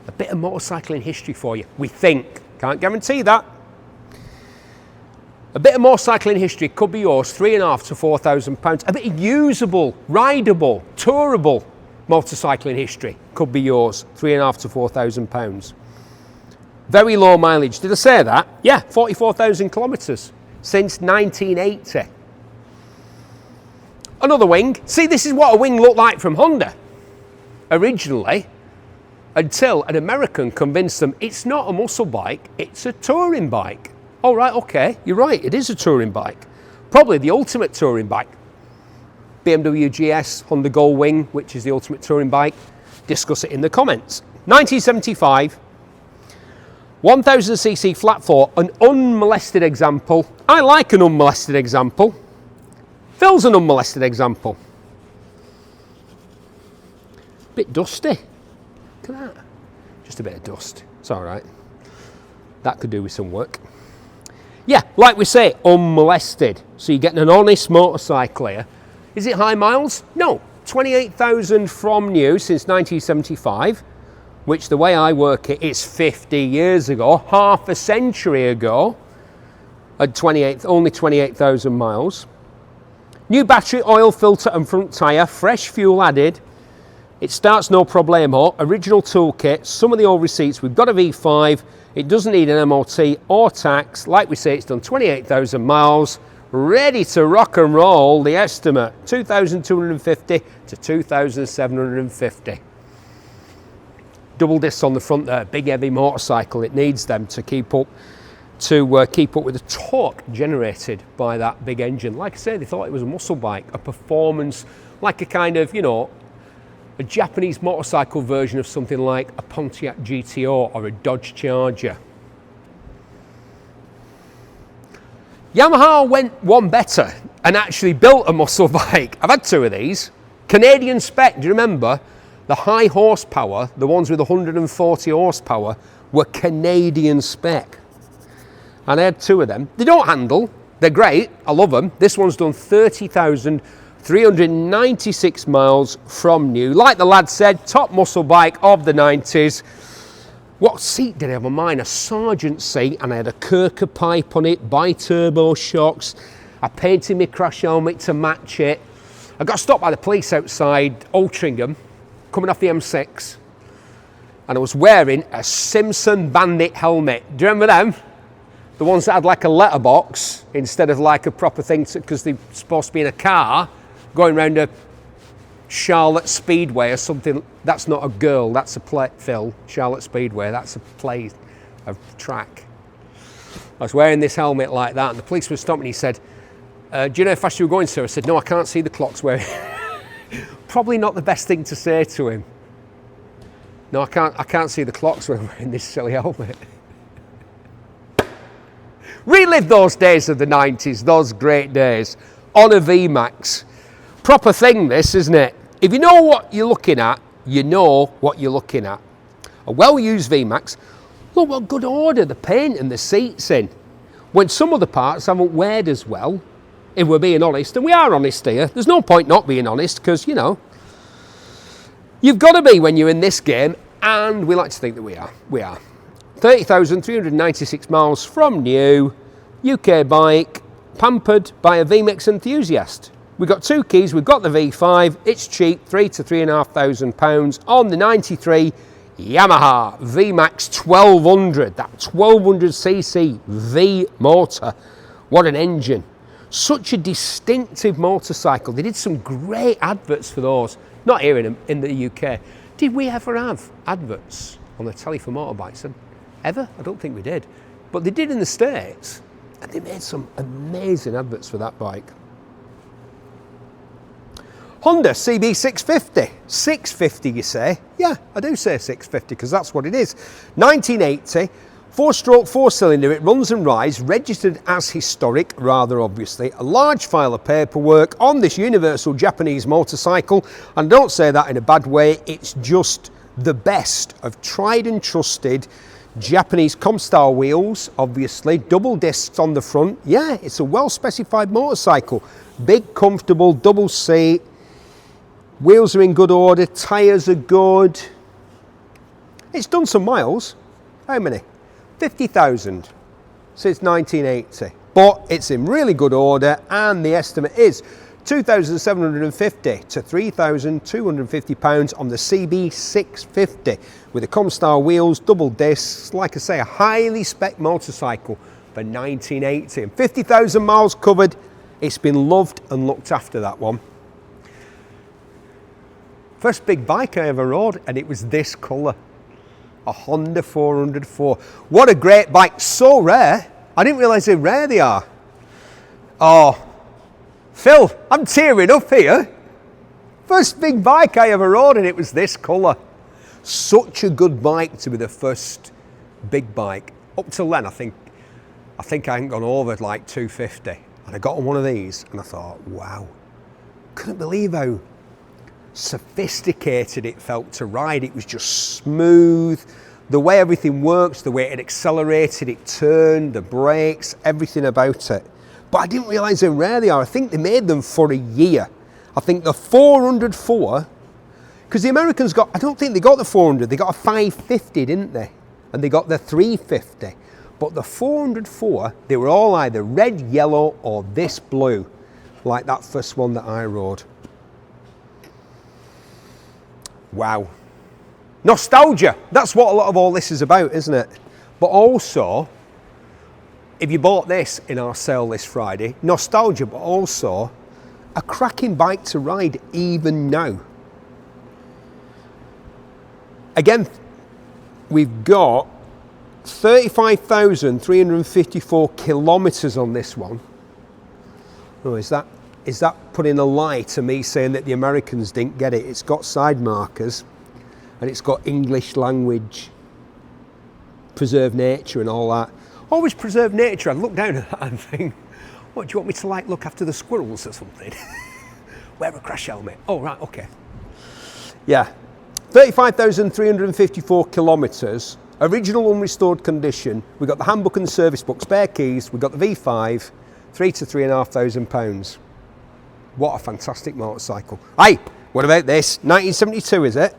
A bit of motorcycling history for you. We think. Can't guarantee that. A bit of motorcycling history could be yours, £3,500 to £4,000. A bit of usable, rideable, tourable motorcycling history could be yours, £3,500 to £4,000. Very low mileage. Did I say that? Yeah, 44,000 kilometres since 1980. Another wing. See, this is what a wing looked like from Honda originally, until an American convinced them it's not a muscle bike, it's a touring bike. All right, okay, you're right, it is a touring bike. Probably the ultimate touring bike. BMW GS, Honda Gold Wing, which is the ultimate touring bike. Discuss it in the comments. 1975, 1000cc flat 4, an unmolested example. I like an unmolested example. Phil's an unmolested example. Bit dusty. Look at that. Just a bit of dust. It's all right. That could do with some work. Yeah, like we say, unmolested. So you're getting an honest motorcycle here. Is it high miles? No. 28,000 from new since 1975, which the way I work it is 50 years ago, half a century ago, at only 28,000 miles. New battery, oil filter and front tyre, fresh fuel added. It starts no problemo, original toolkit, some of the old receipts. We've got a V5, it doesn't need an MOT or tax. Like we say, it's done 28,000 miles, ready to rock and roll. The estimate, 2,250 to 2,750. Double discs on the front there, big heavy motorcycle. It needs them to keep up with the torque generated by that big engine. Like I say, they thought it was a muscle bike, a performance, like a kind of, you know, a Japanese motorcycle version of something like a Pontiac GTO or a Dodge Charger. Yamaha went one better and actually built a muscle bike. I've had two of these. Canadian spec, do you remember? The high horsepower, the ones with 140 horsepower, were Canadian spec. And I had two of them. They don't handle. They're great. I love them. This one's done 30,396 miles from new. Like the lad said, top muscle bike of the 90s. What seat did I have on mine? A Sergeant seat, and I had a Kirker pipe on it, bi-turbo shocks. I painted my crash helmet to match it. I got stopped by the police outside Altrincham, coming off the M6, and I was wearing a Simpson Bandit helmet. Do you remember them? The ones that had like a letterbox instead of like a proper thing, because they're supposed to be in a car going around a Charlotte Speedway or something. That's not a girl, that's a play, Phil. Charlotte Speedway, that's a play, a track. I was wearing this helmet like that, and the policeman stopped me and he said, do you know how fast you were going, sir? I said, no, I can't see the clocks. Where probably not the best thing to say to him. No, I can't see the clocks when I'm wearing this silly helmet. Relive those days of the 90s, those great days, on a V-Max. Proper thing this, isn't it? If you know what you're looking at, you know what you're looking at. A well-used V-Max, look what good order the paint and the seats in. When some of the parts haven't weared as well, if we're being honest, and we are honest here, there's no point not being honest, because, you know, you've got to be when you're in this game, and we like to think that we are. We are. 30,396 miles from new, UK bike, pampered by a V-Max enthusiast. We've got two keys, we've got the V5, it's cheap, £3,000 to £3,500 on the 93 Yamaha V-Max 1200, that 1200cc V motor. What an engine. Such a distinctive motorcycle. They did some great adverts for those. Not here in the UK. Did we ever have adverts on the telly for motorbikes? Ever? I don't think we did. But they did in the States, and they made some amazing adverts for that bike. Honda CB650. 650, you say? Yeah, I do say 650 because that's what it is. 1980, 4-stroke, 4-cylinder. It runs and rides, registered as historic, rather obviously. A large file of paperwork on this universal Japanese motorcycle. And don't say that in a bad way. It's just the best of tried and trusted Japanese Comstar wheels, obviously. Double discs on the front. Yeah, it's a well-specified motorcycle. Big, comfortable, double seat. Wheels are in good order. Tyres are good. It's done some miles. How many? 50,000 since 1980. But it's in really good order, and the estimate is £2,750 to £3,250 on the CB650 with the Comstar wheels, double discs. Like I say, a highly spec motorcycle for 1980. And 50,000 miles covered. It's been loved and looked after, that one. First big bike I ever rode, and it was this colour. A Honda 404. What a great bike. So rare. I didn't realise how rare they are. Oh, Phil, I'm tearing up here. First big bike I ever rode, and it was this colour. Such a good bike to be the first big bike. Up till then, I think I hadn't gone over like 250. And I got on one of these, and I thought, wow. Couldn't believe how sophisticated it felt to ride. It was just smooth. The way everything works, the way it accelerated, it turned, the brakes, everything about it. But I didn't realise how rare they are. I think they made them for a year. I think the 404, because the Americans got, I don't think they got the 400, they got a 550, didn't they? And they got the 350. But the 404, they were all either red, yellow, or this blue, like that first one that I rode. Wow. Nostalgia, that's what a lot of all this is about, isn't it? But also, if you bought this in our sale this Friday, nostalgia, but also a cracking bike to ride even now. Again, we've got 35,354 kilometers on this one. Oh, is that putting a lie to me saying that the Americans didn't get it? It's got side markers and it's got English language, preserve nature and all that. Always preserve nature. I look down at that and think, what, do you want me to like look after the squirrels or something? Wear a crash helmet. Oh, right, okay. Yeah, 35,354 kilometers, original unrestored condition. We've got the handbook and the service book, spare keys. We've got the V5, £3,000 to £3,500. What a fantastic motorcycle. Hey, what about this? 1972, is it?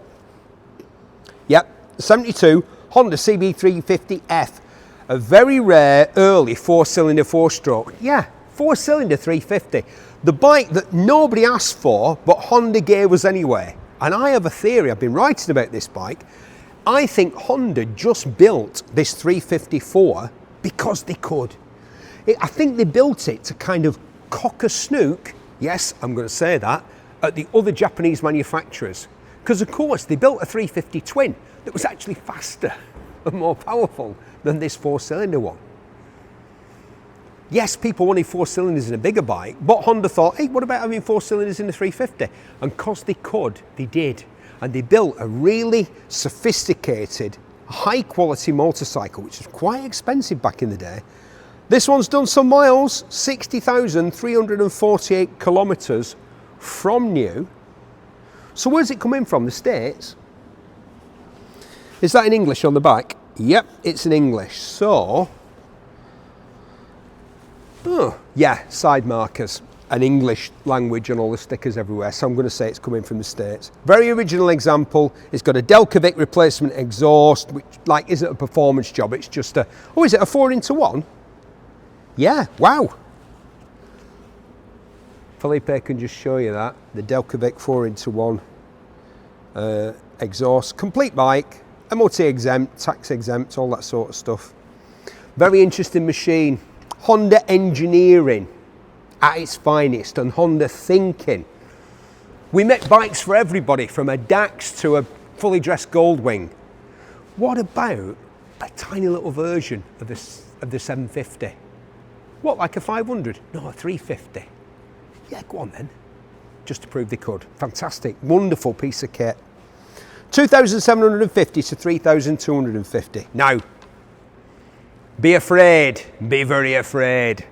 Yep, 72 Honda CB350F. A very rare early four-cylinder four-stroke. Yeah, four-cylinder 350. The bike that nobody asked for, but Honda gave us anyway. And I have a theory, I've been writing about this bike. I think Honda just built this 354 because they could. I think they built it to kind of cock a snook, yes, I'm going to say that, at the other Japanese manufacturers. Because of course they built a 350 twin that was actually faster and more powerful than this four-cylinder one. Yes, people wanted four cylinders in a bigger bike, but Honda thought, hey, what about having four cylinders in the 350? And because they could, they did. And they built a really sophisticated, high-quality motorcycle, which was quite expensive back in the day. This one's done some miles, 60,348 kilometers from new. So where's it coming from? The States? Is that in English on the back? Yep, it's in English. So, oh, yeah, side markers and English language and all the stickers everywhere. So I'm going to say it's coming from the States. Very original example. It's got a Delcovic replacement exhaust, which like isn't a performance job. It's just a, oh, is it a 4-into-1? Yeah, wow. Felipe can just show you that. The Delcovic 4-into-1 exhaust. Complete bike. MOT exempt, tax exempt, all that sort of stuff. Very interesting machine. Honda engineering at its finest and Honda thinking. We make bikes for everybody, from a Dax to a fully dressed Goldwing. What about a tiny little version of the 750? What, like a 500? No, a 350. Yeah, go on then. Just to prove they could. Fantastic, wonderful piece of kit. 2,750 to 3,250. Now, be afraid, be very afraid.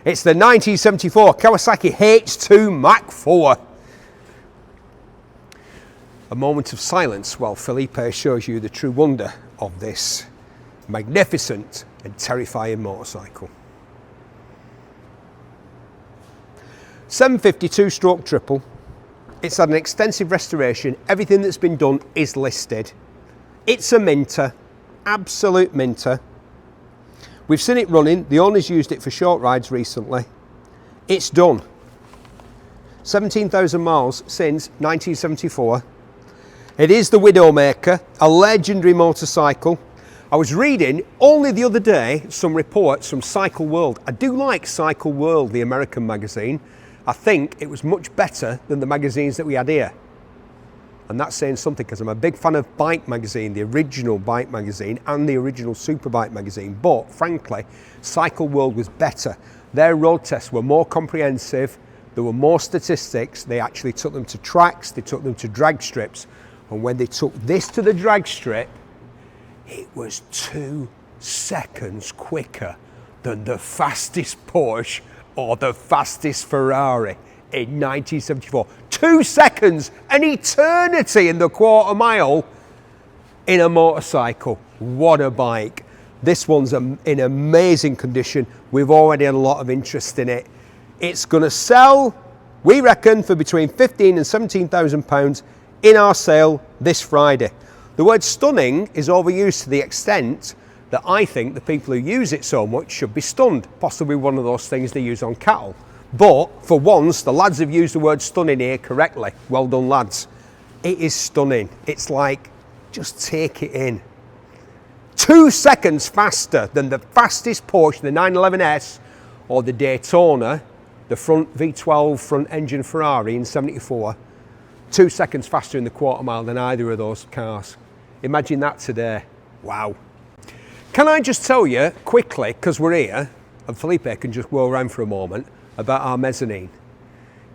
It's the 1974 Kawasaki H2B Mach IV. A moment of silence while Felipe shows you the true wonder of this magnificent and terrifying motorcycle. 752 stroke triple. It's had an extensive restoration. Everything that's been done is listed. It's a minter, absolute minter. We've seen it running. The owner's used it for short rides recently. It's done. 17,000 miles since 1974. It is the Widowmaker, a legendary motorcycle. I was reading only the other day some reports from Cycle World. I do like Cycle World, the American magazine. I think it was much better than the magazines that we had here. And that's saying something, because I'm a big fan of Bike magazine, the original Bike magazine and the original Superbike magazine. But frankly, Cycle World was better. Their road tests were more comprehensive. There were more statistics. They actually took them to tracks. They took them to drag strips. And when they took this to the drag strip, it was 2 seconds quicker than the fastest Porsche or the fastest Ferrari in 1974. 2 seconds, an eternity in the quarter mile in a motorcycle. What a bike. This one's in amazing condition. We've already had a lot of interest in it. It's going to sell We reckon for between £15,000 and £17,000 in our sale this Friday. The word stunning is overused to the extent that I think the people who use it so much should be stunned. Possibly one of those things they use on cattle. But for once, the lads have used the word stunning here correctly. Well done, lads. It is stunning. It's like, just take it in. 2 seconds faster than the fastest Porsche, the 911S, or the Daytona, the front V12 front engine Ferrari in '74. 2 seconds faster in the quarter mile than either of those cars. Imagine that today. Wow. Can I just tell you quickly, because we're here, and Felipe can just go around for a moment, about our mezzanine.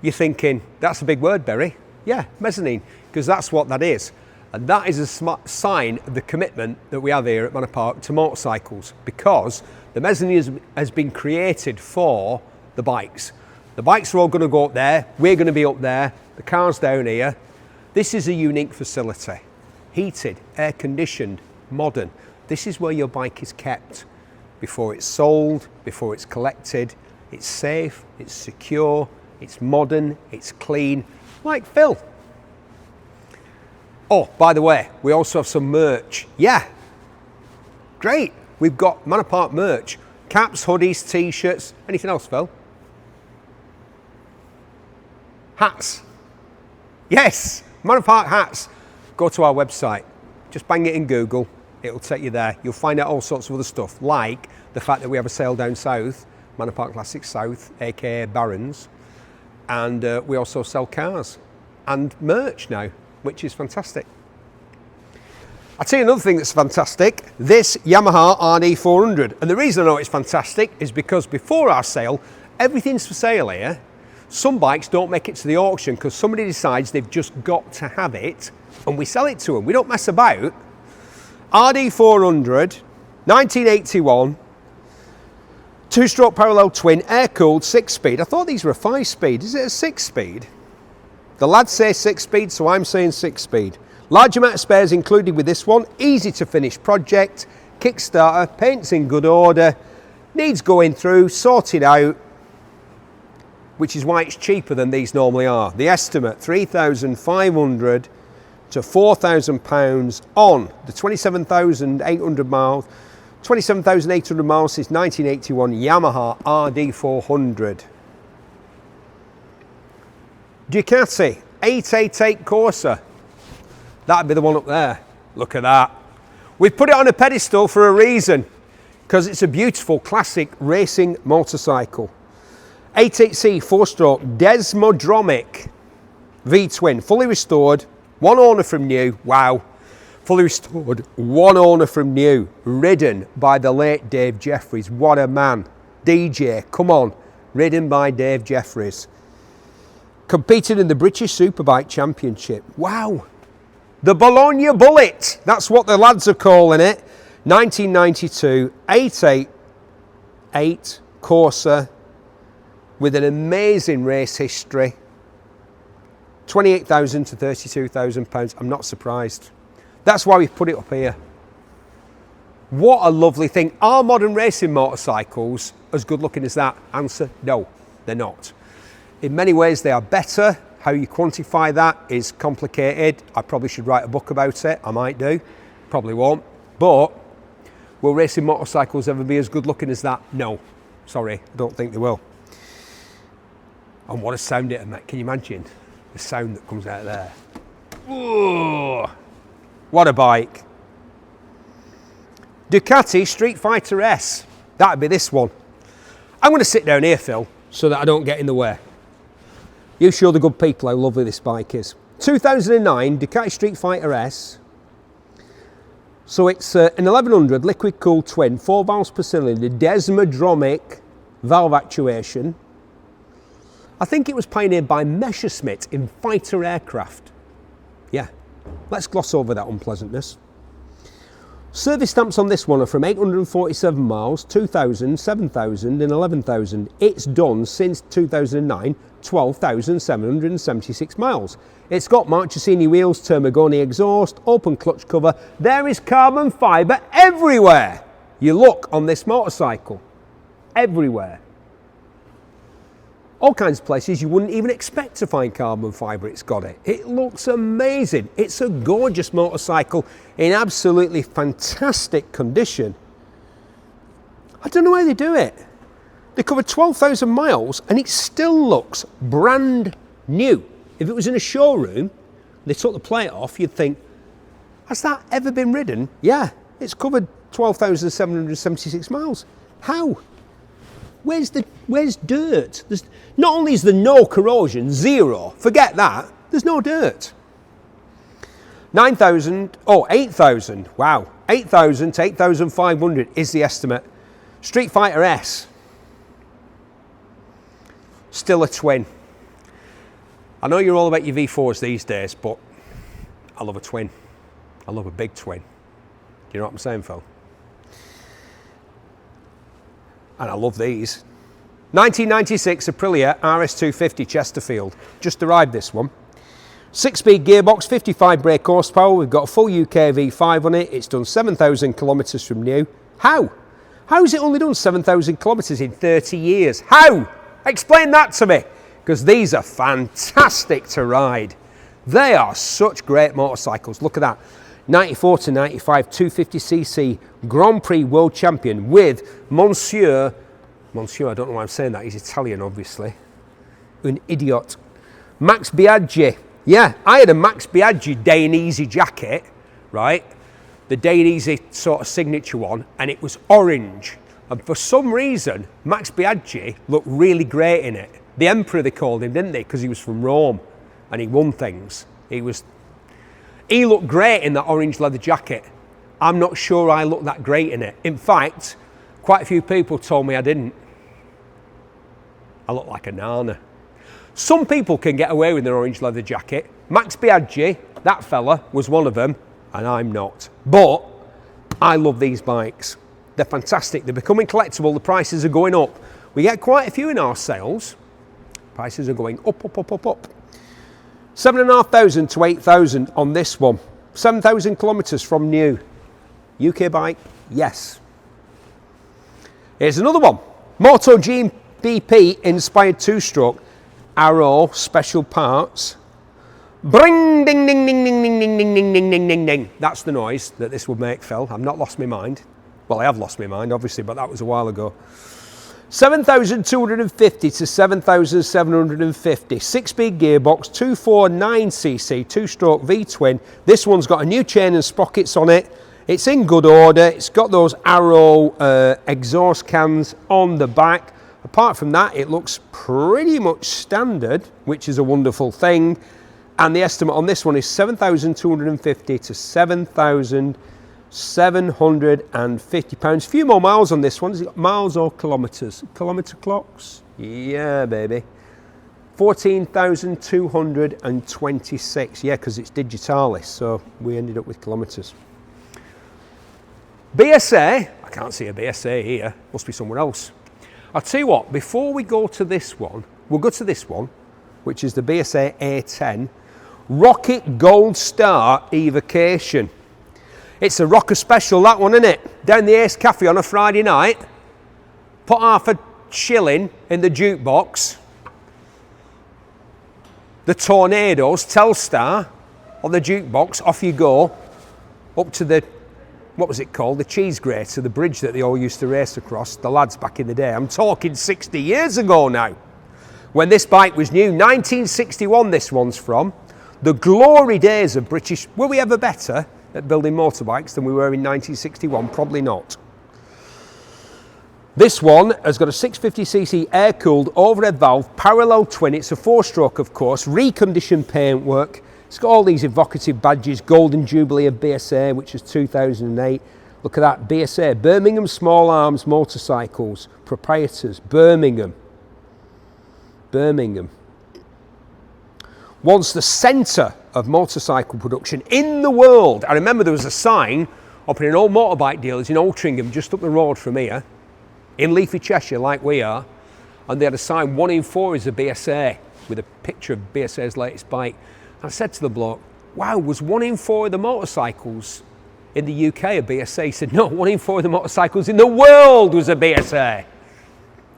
You're thinking, that's a big word, Berry. Yeah, mezzanine, because that's what that is. And that is a sign of the commitment that we have here at Manor Park to motorcycles, because the mezzanine has been created for the bikes. The bikes are all going to go up there, we're going to be up there, the car's down here. This is a unique facility. Heated, air conditioned, modern. This is where your bike is kept before it's sold, before it's collected. It's safe, it's secure, it's modern, it's clean, like Phil. Oh, by the way, we also have some merch. Yeah, great. We've got Manor Park merch. Caps, hoodies, t-shirts. Anything else, Phil? Hats. Yes, Manor Park hats. Go to our website. Just bang it in Google. It'll take you there. You'll find out all sorts of other stuff, like the fact that we have a sale down south, Manor Park Classic South, aka Barron's, and we also sell cars and merch now, which is fantastic. I'll tell you another thing that's fantastic, this Yamaha RD400. And the reason I know it's fantastic is because before our sale, everything's for sale here. Some bikes don't make it to the auction because somebody decides they've just got to have it, and we sell it to them. We don't mess about. RD400, 1981, two-stroke parallel twin, air-cooled, 6-speed. I thought these were a 5-speed. Is it a 6-speed? The lads say 6-speed, so I'm saying 6-speed. Large amount of spares included with this one. Easy to finish project. Kickstarter, paint's in good order. Needs going through, sorted out, which is why it's cheaper than these normally are. The estimate, £3,500 to £4,000 on the 27,800 miles. 27,800 miles since 1981 Yamaha RD400. Ducati 888 Corsa. That'd be the one up there. Look at that. We've put it on a pedestal for a reason, because it's a beautiful classic racing motorcycle. 88C 4-stroke Desmodromic V-twin, fully restored, one owner from new. Wow. Fully restored, one owner from new, ridden by the late Dave Jeffries. What a man. DJ, come on. Ridden by Dave Jeffries. Competed in the British Superbike Championship. Wow. The Bologna Bullet. That's what the lads are calling it. 1992, 888 Corsa with an amazing race history. £28,000 to £32,000. I'm not surprised. That's why we've put it up here. What a lovely thing. Are modern racing motorcycles as good looking as that? Answer, no, they're not. In many ways they are better. How you quantify that is complicated. I probably should write a book about it. I might do, probably won't. But will racing motorcycles ever be as good looking as that? No, sorry, I don't think they will. And what a sound it makes. Can you imagine the sound that comes out of there? Ooh. What a bike. Ducati Streetfighter S. That'd be this one. I'm going to sit down here, Phil, so that I don't get in the way. You show the good people how lovely this bike is. 2009 Ducati Streetfighter S. So it's an 1100 liquid cooled twin, 4 valves per cylinder, Desmodromic valve actuation. I think it was pioneered by Messerschmitt in fighter aircraft. Yeah, let's gloss over that unpleasantness. Service stamps on this one are from 847 miles, 2,000, 7,000 and 11,000. It's done since 2009, 12,776 miles. It's got Marchesini wheels, Termagoni exhaust, open clutch cover. There is carbon fibre everywhere. You look on this motorcycle, everywhere. all kinds of places you wouldn't even expect to find carbon fibre. It's got it. It looks amazing. It's a gorgeous motorcycle in absolutely fantastic condition. I don't know how they do it. They cover 12,000 miles and it still looks brand new. If it was in a showroom, they took the plate off, you'd think, has that ever been ridden? Yeah, it's covered 12,776 miles. How? Where's dirt? Not only is there no corrosion, zero, forget that, there's no dirt. 8,000, wow. 8,000 to 8,500 is the estimate. Streetfighter S, still a twin. I know you're all about your V4s these days, but I love a twin. I love a big twin. Do you know what I'm saying, Phil? And I love these. 1996 Aprilia RS250 Chesterfield. Just arrived this one. 6-speed gearbox, 55 brake horsepower. We've got a full UK V5 on it. It's done 7,000 kilometres from new. How? How has it only done 7,000 kilometres in 30 years? How? Explain that to me. Because these are fantastic to ride. They are such great motorcycles. Look at that. 94 to 95 250cc Grand Prix world champion with Monsieur, I don't know why I'm saying that, he's Italian obviously, un idiot, Max Biaggi. Yeah, I had a Max Biaggi Day and Easy jacket, right? The Day and Easy sort of signature one, and it was orange. And for some reason, Max Biaggi looked really great in it. The Emperor they called him, didn't they? Because he was from Rome and he won things. He looked great in that orange leather jacket. I'm not sure I looked that great in it. In fact, quite a few people told me I didn't. I look like a nana. Some people can get away with an orange leather jacket. Max Biaggi, that fella, was one of them, and I'm not. But I love these bikes. They're fantastic. They're becoming collectible. The prices are going up. We get quite a few in our sales. Prices are going up, up, up, up, up. 7,500 to 8,000 on this one. 7,000 kilometres from new. UK bike, yes. Here's another one. Moto GP inspired two-stroke. Arrow special parts. Bring, ding, ding, ding, ding, ding, ding, ding, ding, ding, ding, ding, ding. That's the noise that this would make, Phil. I've not lost my mind. Well, I have lost my mind, obviously, but that was a while ago. 7,250 to 7,750. 6-speed gearbox, 249cc, two-stroke V-twin. This one's got a new chain and sprockets on it. It's in good order. It's got those Arrow exhaust cans on the back. Apart from that, it looks pretty much standard, which is a wonderful thing. And the estimate on this one is 7,250 to 7,750 pounds. A few more miles on this one. Has it got miles or kilometres? Kilometre clocks? Yeah, baby. 14,226. Yeah, because it's digitalis, so we ended up with kilometres. BSA. I can't see a BSA here. Must be somewhere else. I'll tell you what, before we go to this one, we'll go to this one, which is the BSA A10 Rocket Gold Star Evocation. It's a rocker special, that one, isn't it? Down the Ace Café on a Friday night, put half a shilling in the jukebox, the Tornadoes, Telstar on the jukebox, off you go, up to the, what was it called? The cheese grater, the bridge that they all used to race across, the lads back in the day. I'm talking 60 years ago now, when this bike was new. 1961 this one's from. The glory days of British. Were we ever better at building motorbikes than we were in 1961? Probably not. This one has got a 650cc air-cooled overhead valve, parallel twin. It's a 4-stroke, of course, reconditioned paintwork. It's got all these evocative badges, Golden Jubilee of BSA, which is 2008. Look at that, BSA, Birmingham Small Arms Motorcycles, proprietors, Birmingham. Once the centre of motorcycle production in the world. I remember there was a sign up in an old motorbike dealers in Altrincham, just up the road from here, in Leafy Cheshire, like we are, and they had a sign, 1 in 4 is a BSA, with a picture of BSA's latest bike. And I said to the bloke, wow, was 1 in 4 of the motorcycles in the UK a BSA? He said, no, 1 in 4 of the motorcycles in the world was a BSA.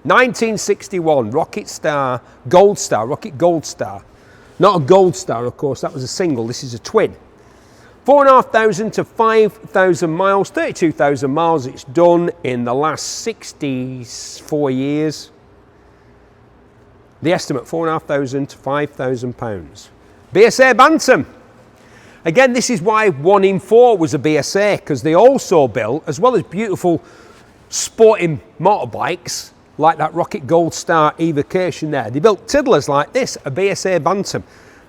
1961, Rocket Gold Star. Not a Gold Star, of course, that was a single. This is a twin. 4,500 to 5,000 miles, 32,000 miles it's done in the last 64 years. The estimate, 4,500 to 5,000 pounds. BSA Bantam. Again, this is why 1 in 4 was a BSA, because they also built, as well as beautiful sporting motorbikes, like that Rocket Gold Star Evocation there, they built tiddlers like this, a BSA Bantam.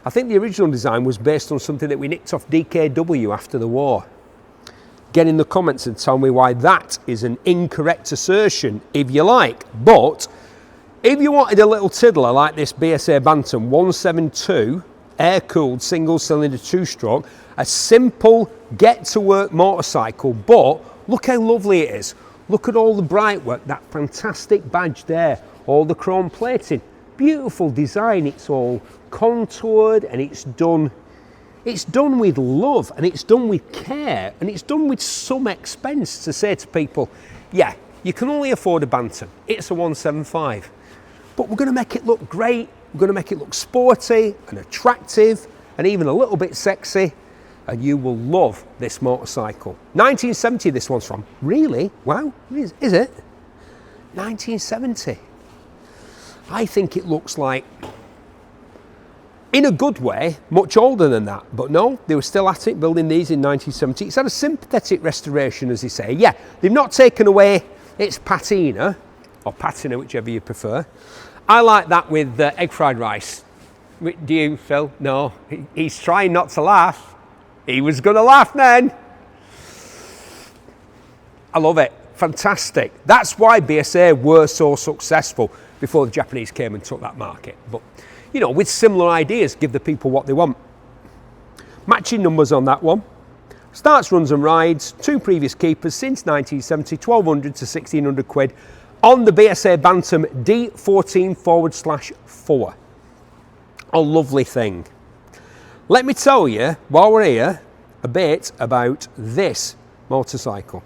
I think the original design was based on something that we nicked off DKW after the war. Get in the comments and tell me why that is an incorrect assertion, if you like. But if you wanted a little tiddler like this BSA Bantam 172, air-cooled single-cylinder two-stroke, a simple get-to-work motorcycle, but look how lovely it is. Look at all the bright work, that fantastic badge there, all the chrome plating, beautiful design. It's all contoured and it's done with love and it's done with care and it's done with some expense to say to people, yeah, you can only afford a Bantam. It's a 175, but we're going to make it look great. We're going to make it look sporty and attractive and even a little bit sexy, and you will love this motorcycle. 1970 this one's from. Really? Wow, is it? 1970. I think it looks like, in a good way, much older than that. But no, they were still at it, building these in 1970. It's had a sympathetic restoration, as they say. Yeah, they've not taken away its patina, or patina, whichever you prefer. I like that with egg fried rice. Do you, Phil? No, he's trying not to laugh. He was going to laugh then. I love it. Fantastic. That's why BSA were so successful before the Japanese came and took that market. But, you know, with similar ideas, give the people what they want. Matching numbers on that one. Starts, runs and rides. 2 previous keepers since 1970, 1,200 to 1,600 quid on the BSA Bantam D14/4. A lovely thing. Let me tell you, while we're here, a bit about this motorcycle.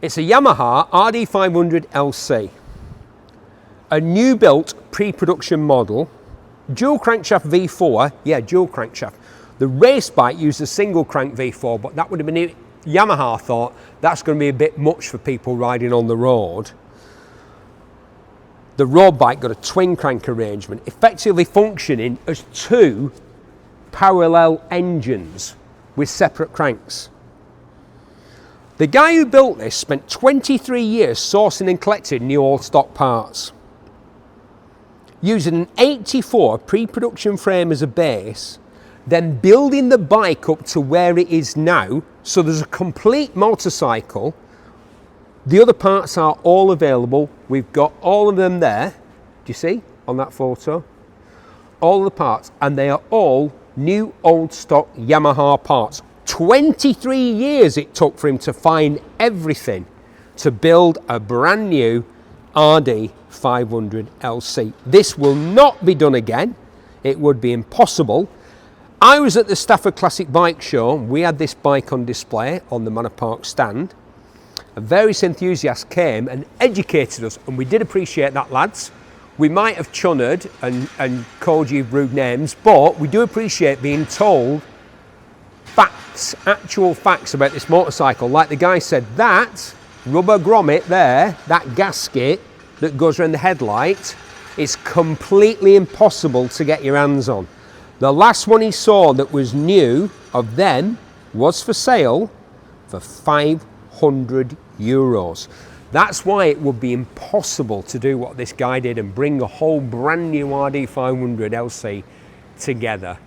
It's a Yamaha RD400LC, a new built pre-production model, dual crankshaft V4, yeah, dual crankshaft. The race bike used a single crank V4, but that would have been it. Yamaha thought that's going to be a bit much for people riding on the road. The road bike got a twin crank arrangement, effectively functioning as 2 parallel engines with separate cranks. The guy who built this spent 23 years sourcing and collecting new old stock parts. Using an 84 pre-production frame as a base, then building the bike up to where it is now, so there's a complete motorcycle. The other parts are all available. We've got all of them there. Do you see on that photo? All of the parts, and they are all new old stock Yamaha parts. 23 years it took for him to find everything to build a brand new RD400LC. This will not be done again. It would be impossible. I was at the Stafford Classic Bike Show. We had this bike on display on the Manor Park stand. A various enthusiast came and educated us, and we did appreciate that, lads. We might have chunnered and called you rude names, but we do appreciate being told facts, actual facts about this motorcycle. Like the guy said, that rubber grommet there, that gasket that goes around the headlight, is completely impossible to get your hands on. The last one he saw that was new of them was for sale for €500. That's why it would be impossible to do what this guy did and bring a whole brand new RD400LC together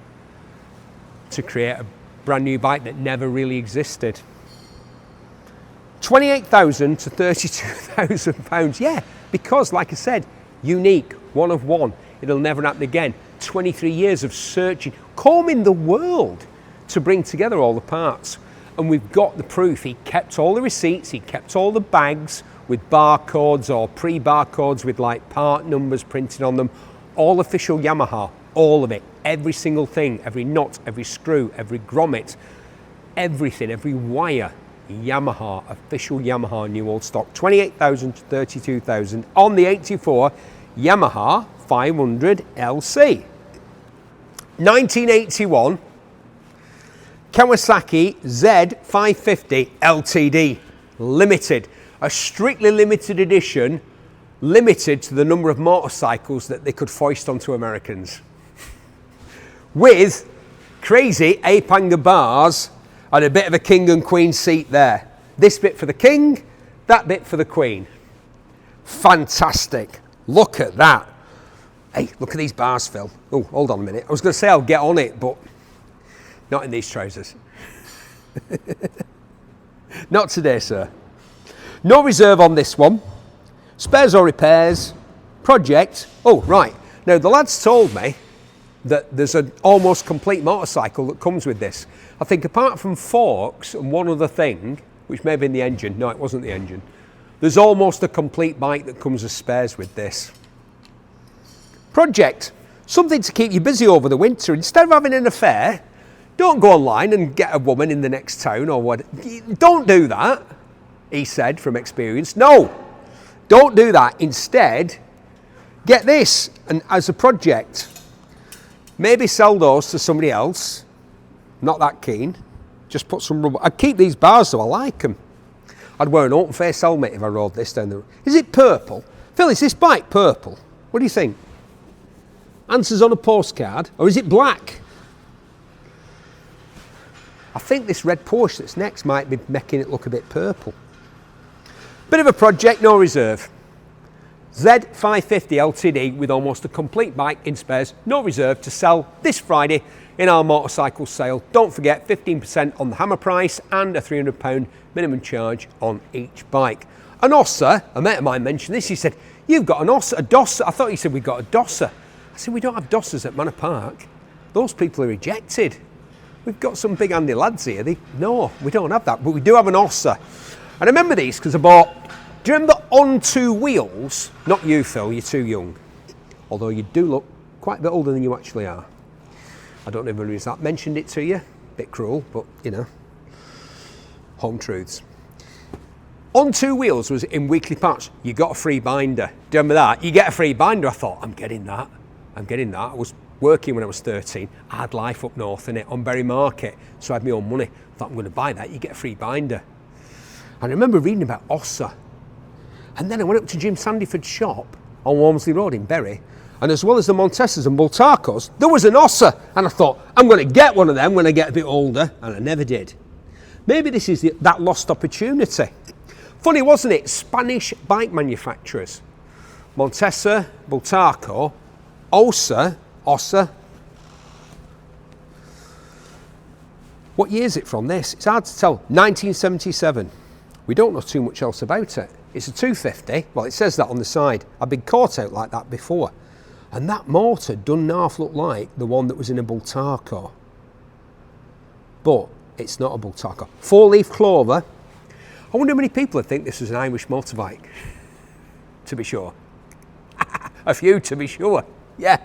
to create a brand new bike that never really existed. 28,000 to 32,000 pounds. Yeah, because like I said, unique, one of one. It'll never happen again. 23 years of searching, combing the world to bring together all the parts. And we've got the proof. He kept all the receipts, he kept all the bags with barcodes or pre-barcodes with like part numbers printed on them. All official Yamaha, all of it. Every single thing, every nut, every screw, every grommet, everything, every wire Yamaha, official Yamaha new old stock, 28,000 to 32,000 on the 84 Yamaha 500 LC. 1981 Kawasaki Z550 LTD limited, a strictly limited edition, limited to the number of motorcycles that they could foist onto Americans, with crazy ape-hanger bars and a bit of a king and queen seat there. This bit for the king, that bit for the queen. Fantastic. Look at that. Hey, look at these bars, Phil. Oh, hold on a minute. I was going to say I'll get on it, but not in these trousers. Not today, sir. No reserve on this one. Spares or repairs. Project. Oh, right. Now, the lads told me that there's an almost complete motorcycle that comes with this. I think apart from forks and one other thing, which may have been the engine. No, it wasn't the engine. There's almost a complete bike that comes as spares with this. Project. Something to keep you busy over the winter. Instead of having an affair, don't go online and get a woman in the next town or what. Don't do that, he said from experience. No, don't do that. Instead, get this and as a project. Maybe sell those to somebody else. Not that keen. Just put some rubber. I'd keep these bars though, I like them. I'd wear an open face helmet if I rode this down the road. Is it purple? Phil, is this bike purple? What do you think? Answers on a postcard. Or is it black? I think this red Porsche that's next might be making it look a bit purple. Bit of a project, no reserve. Z550 LTD with almost a complete bike in spares, no reserve, to sell this Friday in our motorcycle sale. Don't forget 15% on the hammer price and a £300 minimum charge on each bike. An Ossa, a mate of mine mentioned this, he said, you've got an Ossa, a Dossa. I thought he said we got a Dossa. I said, we don't have Dossas at Manor Park. Those people are rejected. We've got some big handy lads here. No, we don't have that, but we do have an Ossa. And I remember these because I bought, do you remember On Two Wheels? Not you, Phil, you're too young. Although you do look quite a bit older than you actually are. I don't know if anybody's that mentioned it to you. Bit cruel, but you know, home truths. On Two Wheels was in weekly parts. You got a free binder. Do you remember that? You get a free binder. I thought, I'm getting that. I was working when I was 13. I had life up north in it on Berry Market, so I had my own money. I thought, I'm going to buy that. You get a free binder. And I remember reading about Ossa. And then I went up to Jim Sandyford's shop on Walmsley Road in Bury, and as well as the Montessors and Bultacos, there was an Ossa. And I thought, I'm going to get one of them when I get a bit older, and I never did. Maybe this is that lost opportunity. Funny, wasn't it? Spanish bike manufacturers. Montesa, Bultaco, Ossa. What year is it from this? It's hard to tell. 1977. We don't know too much else about it. It's a 250. Well, it says that on the side. I've been caught out like that before. And that motor doesn't half look like the one that was in a Bultaco. But it's not a Bultaco. 4-leaf clover. I wonder how many people would think this was an Irish motorbike. To be sure. A few, to be sure. Yeah.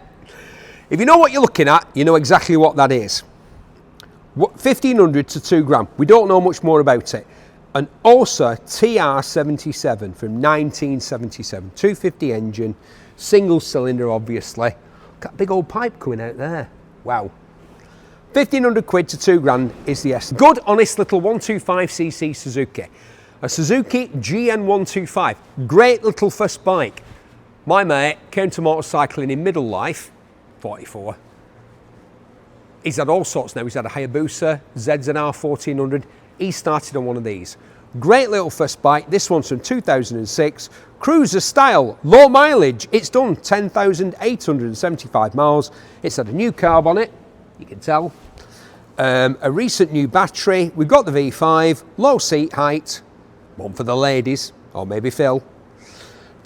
If you know what you're looking at, you know exactly what that is. 1,500 to 2 grand. We don't know much more about it. An Ossa TR77 from 1977. 250 engine, single cylinder obviously. Got a big old pipe coming out there. Wow. 1,500 quid to 2 grand is the S. Good, honest little 125cc Suzuki. A Suzuki GN125. Great little first bike. My mate came to motorcycling in middle life, 44. He's had all sorts now. He's had a Hayabusa, ZZR 1400. He started on one of these. Great little first bike. This one's from 2006. Cruiser style, low mileage. It's done 10,875 miles. It's had a new carb on it, you can tell. A recent new battery. We've got the V5, low seat height. One for the ladies, or maybe Phil.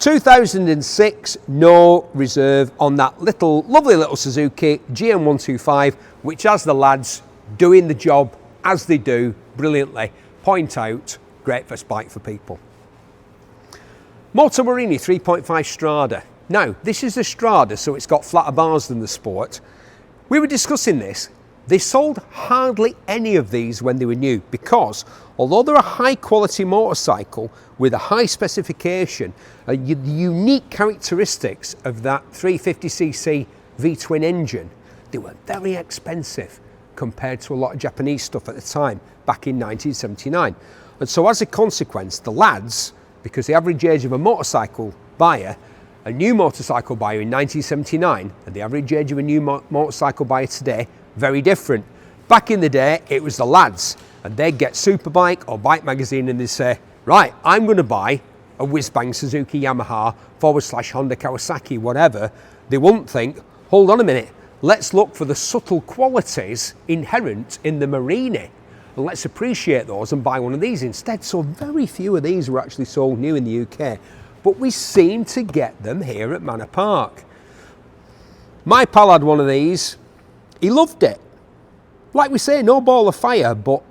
2006, no reserve on that lovely little Suzuki GN125, which has the lads doing the job as they do brilliantly. Point out, great first bike for people. Moto Morini 3.5 Strada. Now, this is the Strada, so it's got flatter bars than the Sport. We were discussing this. They sold hardly any of these when they were new because although they're a high quality motorcycle with a high specification, the unique characteristics of that 350cc V-twin engine, they were very expensive compared to a lot of Japanese stuff at the time, back in 1979. And so as a consequence, the lads, because the average age of a motorcycle buyer, a new motorcycle buyer in 1979, and the average age of a new motorcycle buyer today, very different. Back in the day, it was the lads, and they'd get Superbike or Bike Magazine and they'd say, right, I'm going to buy a whiz-bang Suzuki Yamaha / Honda Kawasaki, whatever. They wouldn't think, hold on a minute, let's look for the subtle qualities inherent in the Marini, and let's appreciate those and buy one of these instead. So very few of these were actually sold new in the UK, but we seem to get them here at Manor Park. My pal had one of these. He loved it. Like we say, no ball of fire, but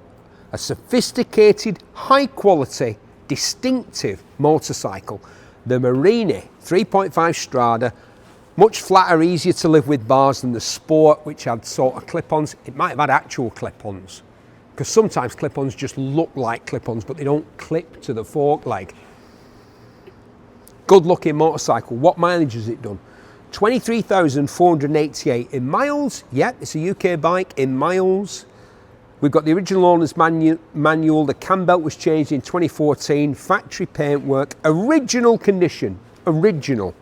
a sophisticated, high quality, distinctive motorcycle. The Marini 3.5 Strada, much flatter, easier to live with bars than the Sport, which had sort of clip-ons. It might have had actual clip-ons, because sometimes clip-ons just look like clip-ons, but they don't clip to the fork leg. Good looking motorcycle. What mileage has it done? 23,488 in miles. Yep, it's a UK bike in miles. We've got the original owner's manual. The cam belt was changed in 2014. Factory paintwork. Original condition. Original.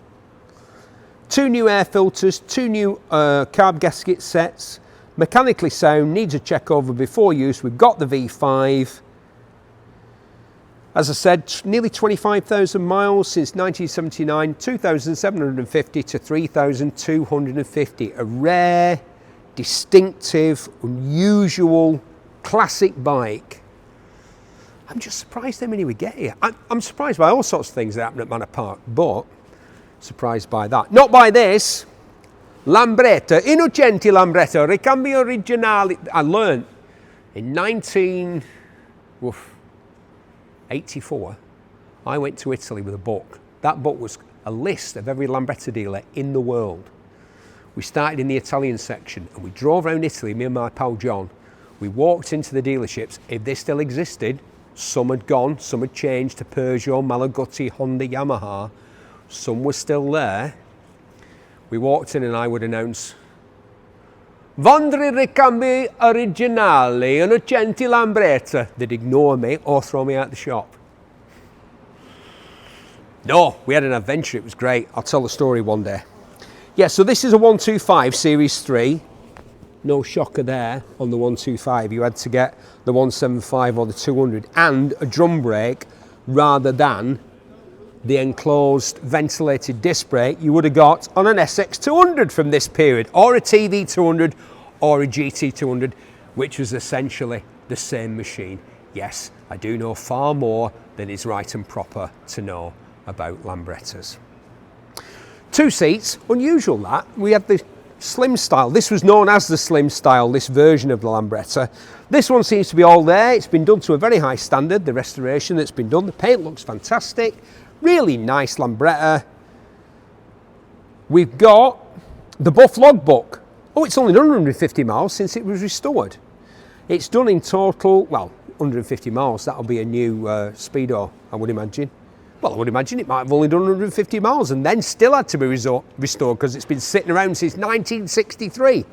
2 new air filters. 2 new carb gasket sets. Mechanically sound. Needs a check over before use. We've got the V5. As I said, nearly 25,000 miles since 1979, 2,750 to 3,250. A rare, distinctive, unusual, classic bike. I'm just surprised how many we get here. I'm surprised by all sorts of things that happen at Manor Park, but surprised by that. Not by this. Lambretta, Innocenti Lambretta, ricambio originale. I learned in 1984, I went to Italy with a book. That book was a list of every Lambretta dealer in the world. We started in the Italian section and we drove around Italy, me and my pal John. We walked into the dealerships. If they still existed, some had gone, some had changed to Peugeot, Malaguti, Honda, Yamaha. Some were still there. We walked in and I would announce, Vendere ricambi originali, Innocenti Lambretta. They'd ignore me or throw me out the shop. No, we had an adventure, it was great. I'll tell the story one day. Yeah, so this is a 125 Series 3. No shocker there on the 125. You had to get the 175 or the 200 and a drum brake rather than the enclosed ventilated disc brake you would have got on an SX200 from this period, or a TV200 or a GT200, which was essentially the same machine. Yes, I do know far more than is right and proper to know about Lambrettas. 2 seats, unusual that. We had the slim style. This was known as the slim style, this version of the Lambretta. This one seems to be all there. It's been done to a very high standard, the restoration that's been done. The paint looks fantastic. Really nice Lambretta. We've got the Buff logbook. Oh, it's only done 150 miles since it was restored. It's done in total, well, 150 miles. That'll be a new Speedo, I would imagine. Well, I would imagine it might have only done 150 miles and then still had to be restored because it's been sitting around since 1963.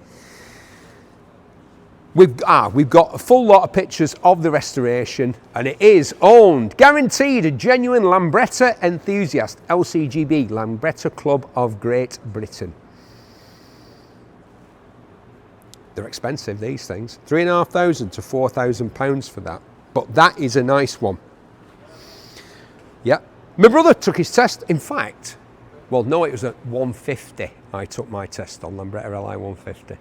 We've got a full lot of pictures of the restoration, and it is owned, guaranteed, a genuine Lambretta enthusiast, LCGB, Lambretta Club of Great Britain. They're expensive, these things. £3,500 to £4,000 for that, but that is a nice one. Yeah, my brother took his test. In fact, well, no, it was at 150. I took my test on Lambretta LI 150.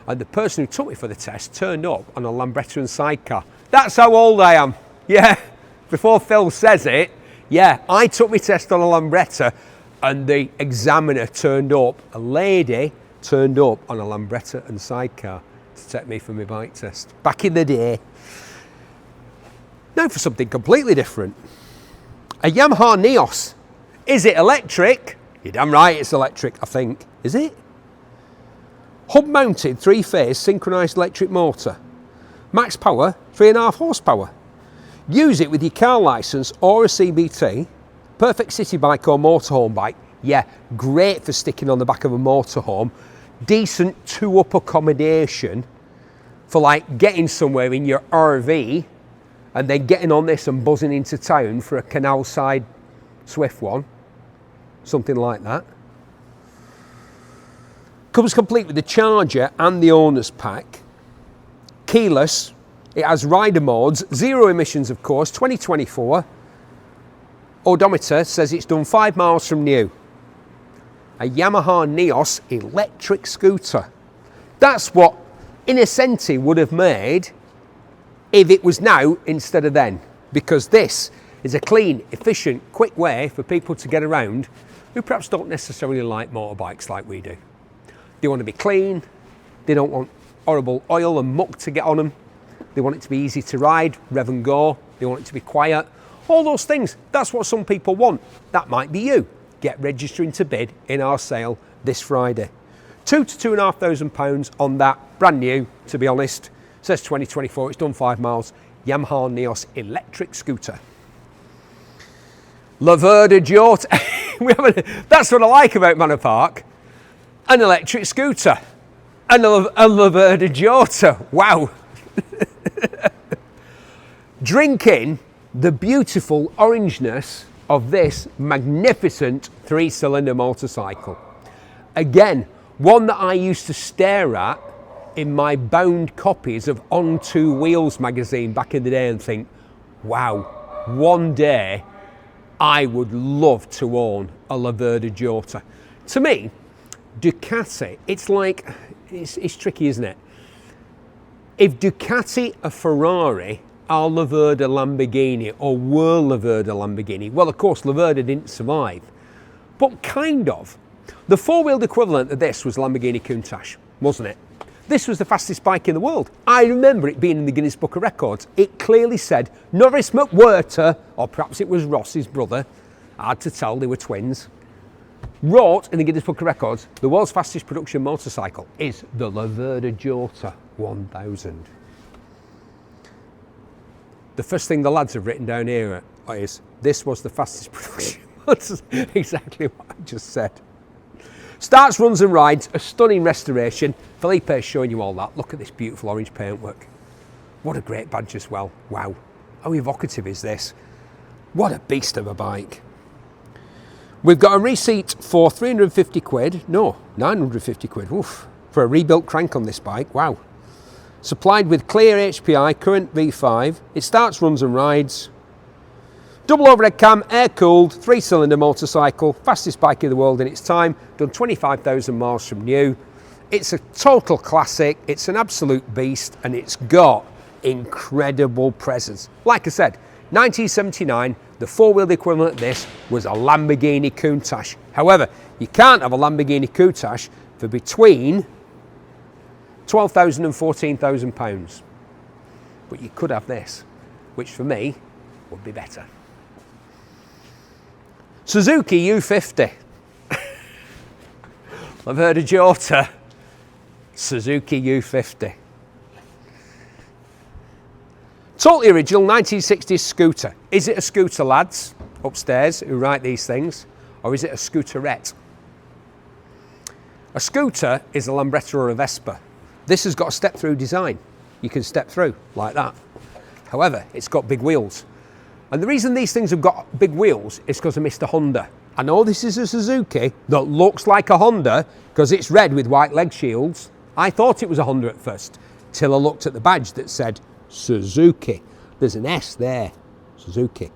And the person who took me for the test turned up on a Lambretta and sidecar. That's how old I am. Yeah, before Phil says it, yeah, I took my test on a Lambretta and the examiner turned up, a lady turned up on a Lambretta and sidecar to take me for my bike test. Back in the day. Now for something completely different. A Yamaha Neos. Is it electric? You're damn right it's electric, I think. Is it? Hub-mounted 3-phase synchronised electric motor. Max power, 3.5 horsepower. Use it with your car licence or a CBT. Perfect city bike or motorhome bike. Yeah, great for sticking on the back of a motorhome. Decent two-up accommodation for like getting somewhere in your RV and then getting on this and buzzing into town for a canal side Swift one. Something like that. Comes complete with the charger and the owner's pack. Keyless. It has rider modes, 0 emissions of course, 2024. Odometer says it's done 5 miles from new. A Yamaha Neos electric scooter. That's what Innocenti would have made if it was now instead of then. Because this is a clean, efficient, quick way for people to get around who perhaps don't necessarily like motorbikes like we do. They want to be clean, they don't want horrible oil and muck to get on them. They want it to be easy to ride, rev and go. They want it to be quiet. All those things, that's what some people want. That might be you. Get registering to bid in our sale this Friday. £2,000 to £2,500 on that, brand new, to be honest. Says 2024, it's done 5 miles. Yamaha Neos electric scooter. Laverde Jota. That's what I like about Manor Park. An electric scooter. And a Laverde Jota. Wow. Drinking the beautiful orangeness of this magnificent 3-cylinder motorcycle. Again, one that I used to stare at in my bound copies of On Two Wheels magazine back in the day and think, wow, one day I would love to own a Laverde Jota. To me, Ducati, it's like, it's tricky, isn't it? If Ducati are Ferrari, are Laverde Lamborghini, or were Laverde Lamborghini? Well, of course, Laverde didn't survive, but kind of. The four-wheeled equivalent of this was Lamborghini Countach, wasn't it? This was the fastest bike in the world. I remember it being in the Guinness Book of Records. It clearly said Norris McWhirter, or perhaps it was Ross's brother, hard to tell, they were twins, wrote in the Guinness Book of Records, the world's fastest production motorcycle is the Laverde Jota 1000. The first thing the lads have written down here is, this was the fastest production motorcycle. Exactly what I just said. Starts, runs and rides, a stunning restoration. Felipe's showing you all that. Look at this beautiful orange paintwork. What a great badge as well. Wow. How evocative is this? What a beast of a bike. We've got a receipt for 350 quid. No, 950 quid. Oof. For a rebuilt crank on this bike. Wow. Supplied with clear HPI, current V5. It starts, runs and rides. Double overhead cam, air-cooled, 3-cylinder motorcycle, fastest bike in the world in its time, done 25,000 miles from new. It's a total classic, it's an absolute beast, and it's got incredible presence. Like I said, 1979, the four-wheeled equivalent of this was a Lamborghini Countach. However, you can't have a Lamborghini Countach for between £12,000 and £14,000. But you could have this, which for me would be better. Suzuki U50. I've heard of Jota. Suzuki U50. Totally original 1960s scooter. Is it a scooter, lads, upstairs, who write these things, or is it a scooterette? A scooter is a Lambretta or a Vespa. This has got a step-through design. You can step through like that. However, it's got big wheels. And the reason these things have got big wheels is because of Mr. Honda. I know this is a Suzuki that looks like a Honda because it's red with white leg shields. I thought it was a Honda at first, till I looked at the badge that said Suzuki. There's an S there, Suzuki,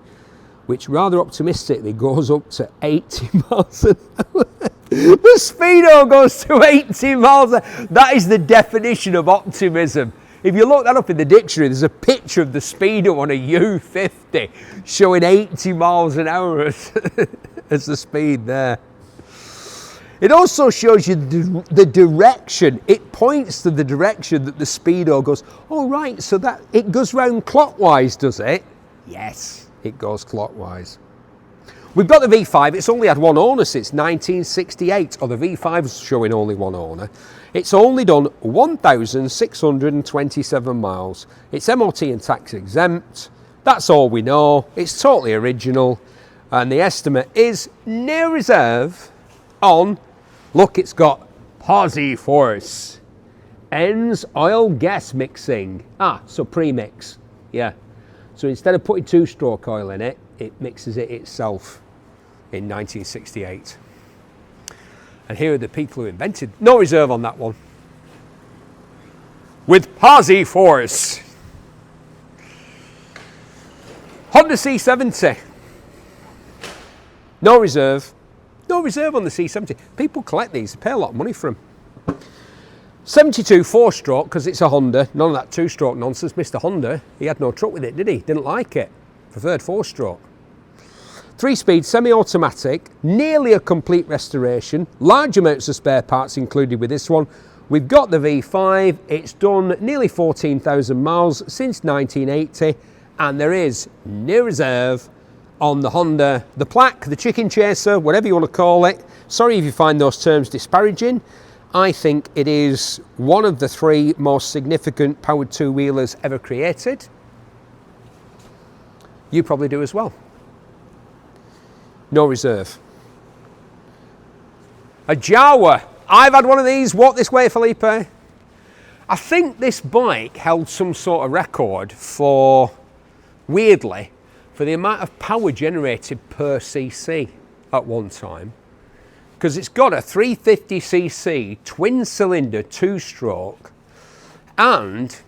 which rather optimistically goes up to 80 miles an hour. The Speedo goes to 80 miles an hour. That is the definition of optimism. If you look that up in the dictionary, there's a picture of the Speedo on a U50 showing 80 miles an hour as the speed there. It also shows you the direction. It points to the direction that the Speedo goes. Oh, right, so that it goes round clockwise, does it? Yes, it goes clockwise. We've got the V5. It's only had one owner since 1968, or the V5's showing only one owner. It's only done 1,627 miles. It's MOT and tax exempt. That's all we know. It's totally original. And the estimate is near reserve on, look, it's got Posi Force. Ends oil gas mixing. So pre-mix. Yeah. So instead of putting two-stroke oil in it, it mixes it itself in 1968. And here are the people who invented. No reserve on that one. With Posi Force. Honda C70. No reserve. No reserve on the C70. People collect these, they pay a lot of money for them. 72 4-stroke, because it's a Honda. None of that 2-stroke nonsense. Mr. Honda, he had no truck with it, did he? Didn't like it. Preferred 4-stroke. 3-speed, semi-automatic, nearly a complete restoration. Large amounts of spare parts included with this one. We've got the V5. It's done nearly 14,000 miles since 1980. And there is near reserve on the Honda, the plaque, the chicken chaser, whatever you want to call it. Sorry if you find those terms disparaging. I think it is one of the 3 most significant powered two-wheelers ever created. You probably do as well. No reserve. A Jawa. I've had one of these. Walk this way, Felipe. I think this bike held some sort of record for, weirdly, for the amount of power generated per cc at one time, because it's got a 350cc twin-cylinder 2-stroke, and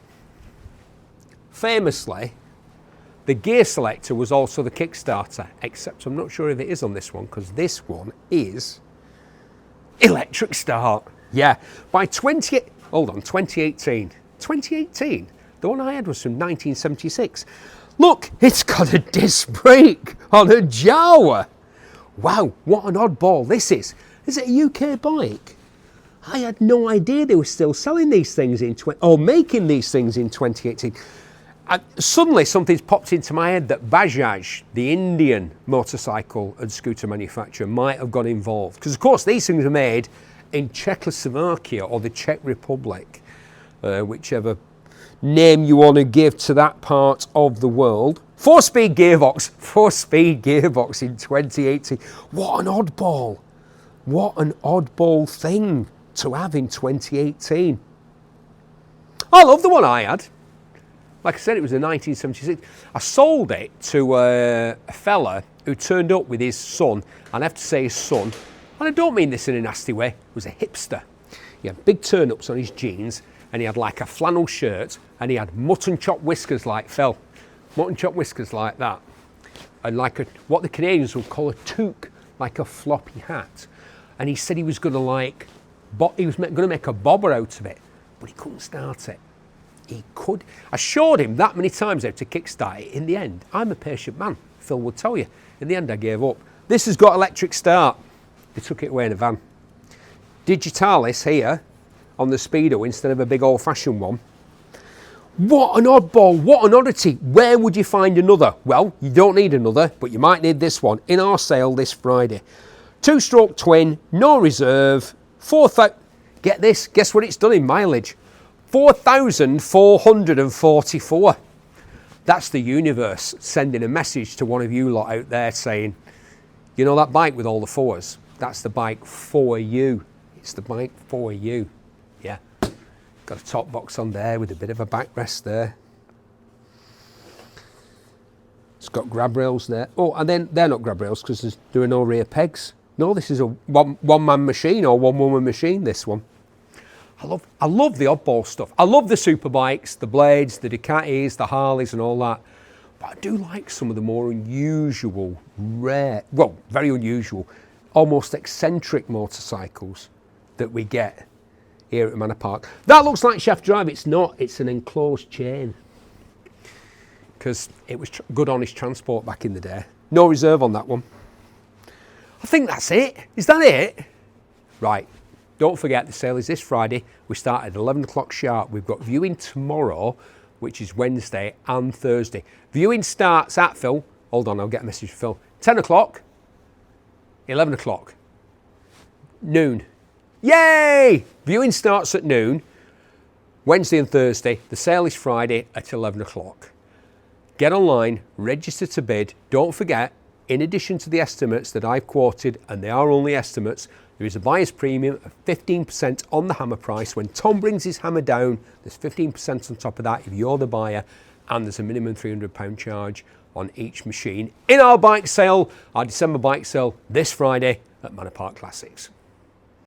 famously, the gear selector was also the kickstarter, except I'm not sure if it is on this one, because this one is electric start. Yeah, by 2018. 2018? The one I had was from 1976. Look, it's got a disc brake on a Jawa. Wow, what an oddball this is. Is it a UK bike? I had no idea they were still selling these things making these things in 2018. Suddenly something's popped into my head that Bajaj, the Indian motorcycle and scooter manufacturer, might have got involved. Because of course these things are made in Czechoslovakia or the Czech Republic, whichever name you want to give to that part of the world. 4-speed gearbox in 2018. What an oddball. What an oddball thing to have in 2018. I love the one I had. Like I said, it was a 1976. I sold it to a fella who turned up with his son, and I have to say his son, and I don't mean this in a nasty way, was a hipster. He had big turn-ups on his jeans, and he had like a flannel shirt, and he had mutton chop whiskers like Phil. Mutton chop whiskers like that. And like what the Canadians would call a toque, like a floppy hat. And he said he was going to make a bobber out of it, but he couldn't start it. He could. I showed him that many times how to kickstart it. In the end, I'm a patient man, Phil will tell you. In the end, I gave up. This has got electric start. They took it away in a van. Digitalis here on the Speedo instead of a big old-fashioned one. What an oddball, what an oddity. Where would you find another? Well, you don't need another, but you might need this one in our sale this Friday. 2-stroke twin, no reserve, 4,000, get this, guess what it's done in mileage? 4,444. That's the universe sending a message to one of you lot out there saying, you know that bike with all the 4s? That's the bike for you. It's the bike for you. Yeah. Got a top box on there with a bit of a backrest there. It's got grab rails there. Oh, and then they're not grab rails because there are no rear pegs. No, this is a one-man machine or one-woman machine, this one. I love the oddball stuff. I love the superbikes, the Blades, the Ducatis, the Harleys and all that. But I do like some of the more unusual, rare, well, very unusual, almost eccentric motorcycles that we get here at Manor Park. That looks like shaft drive. It's not. It's an enclosed chain. Because it was good honest transport back in the day. No reserve on that one. I think that's it. Is that it? Right. Don't forget, the sale is this Friday. We start at 11 o'clock sharp. We've got viewing tomorrow, which is Wednesday and Thursday. Viewing starts at, Phil, hold on, I'll get a message from Phil, 10 o'clock. 11 o'clock. Noon. Yay! Viewing starts at noon, Wednesday and Thursday. The sale is Friday at 11 o'clock. Get online, register to bid. Don't forget, in addition to the estimates that I've quoted, and they are only estimates, there is a buyer's premium of 15% on the hammer price. When Tom brings his hammer down, there's 15% on top of that if you're the buyer, and there's a minimum £300 charge on each machine in our bike sale, our December bike sale this Friday at Manor Park Classics.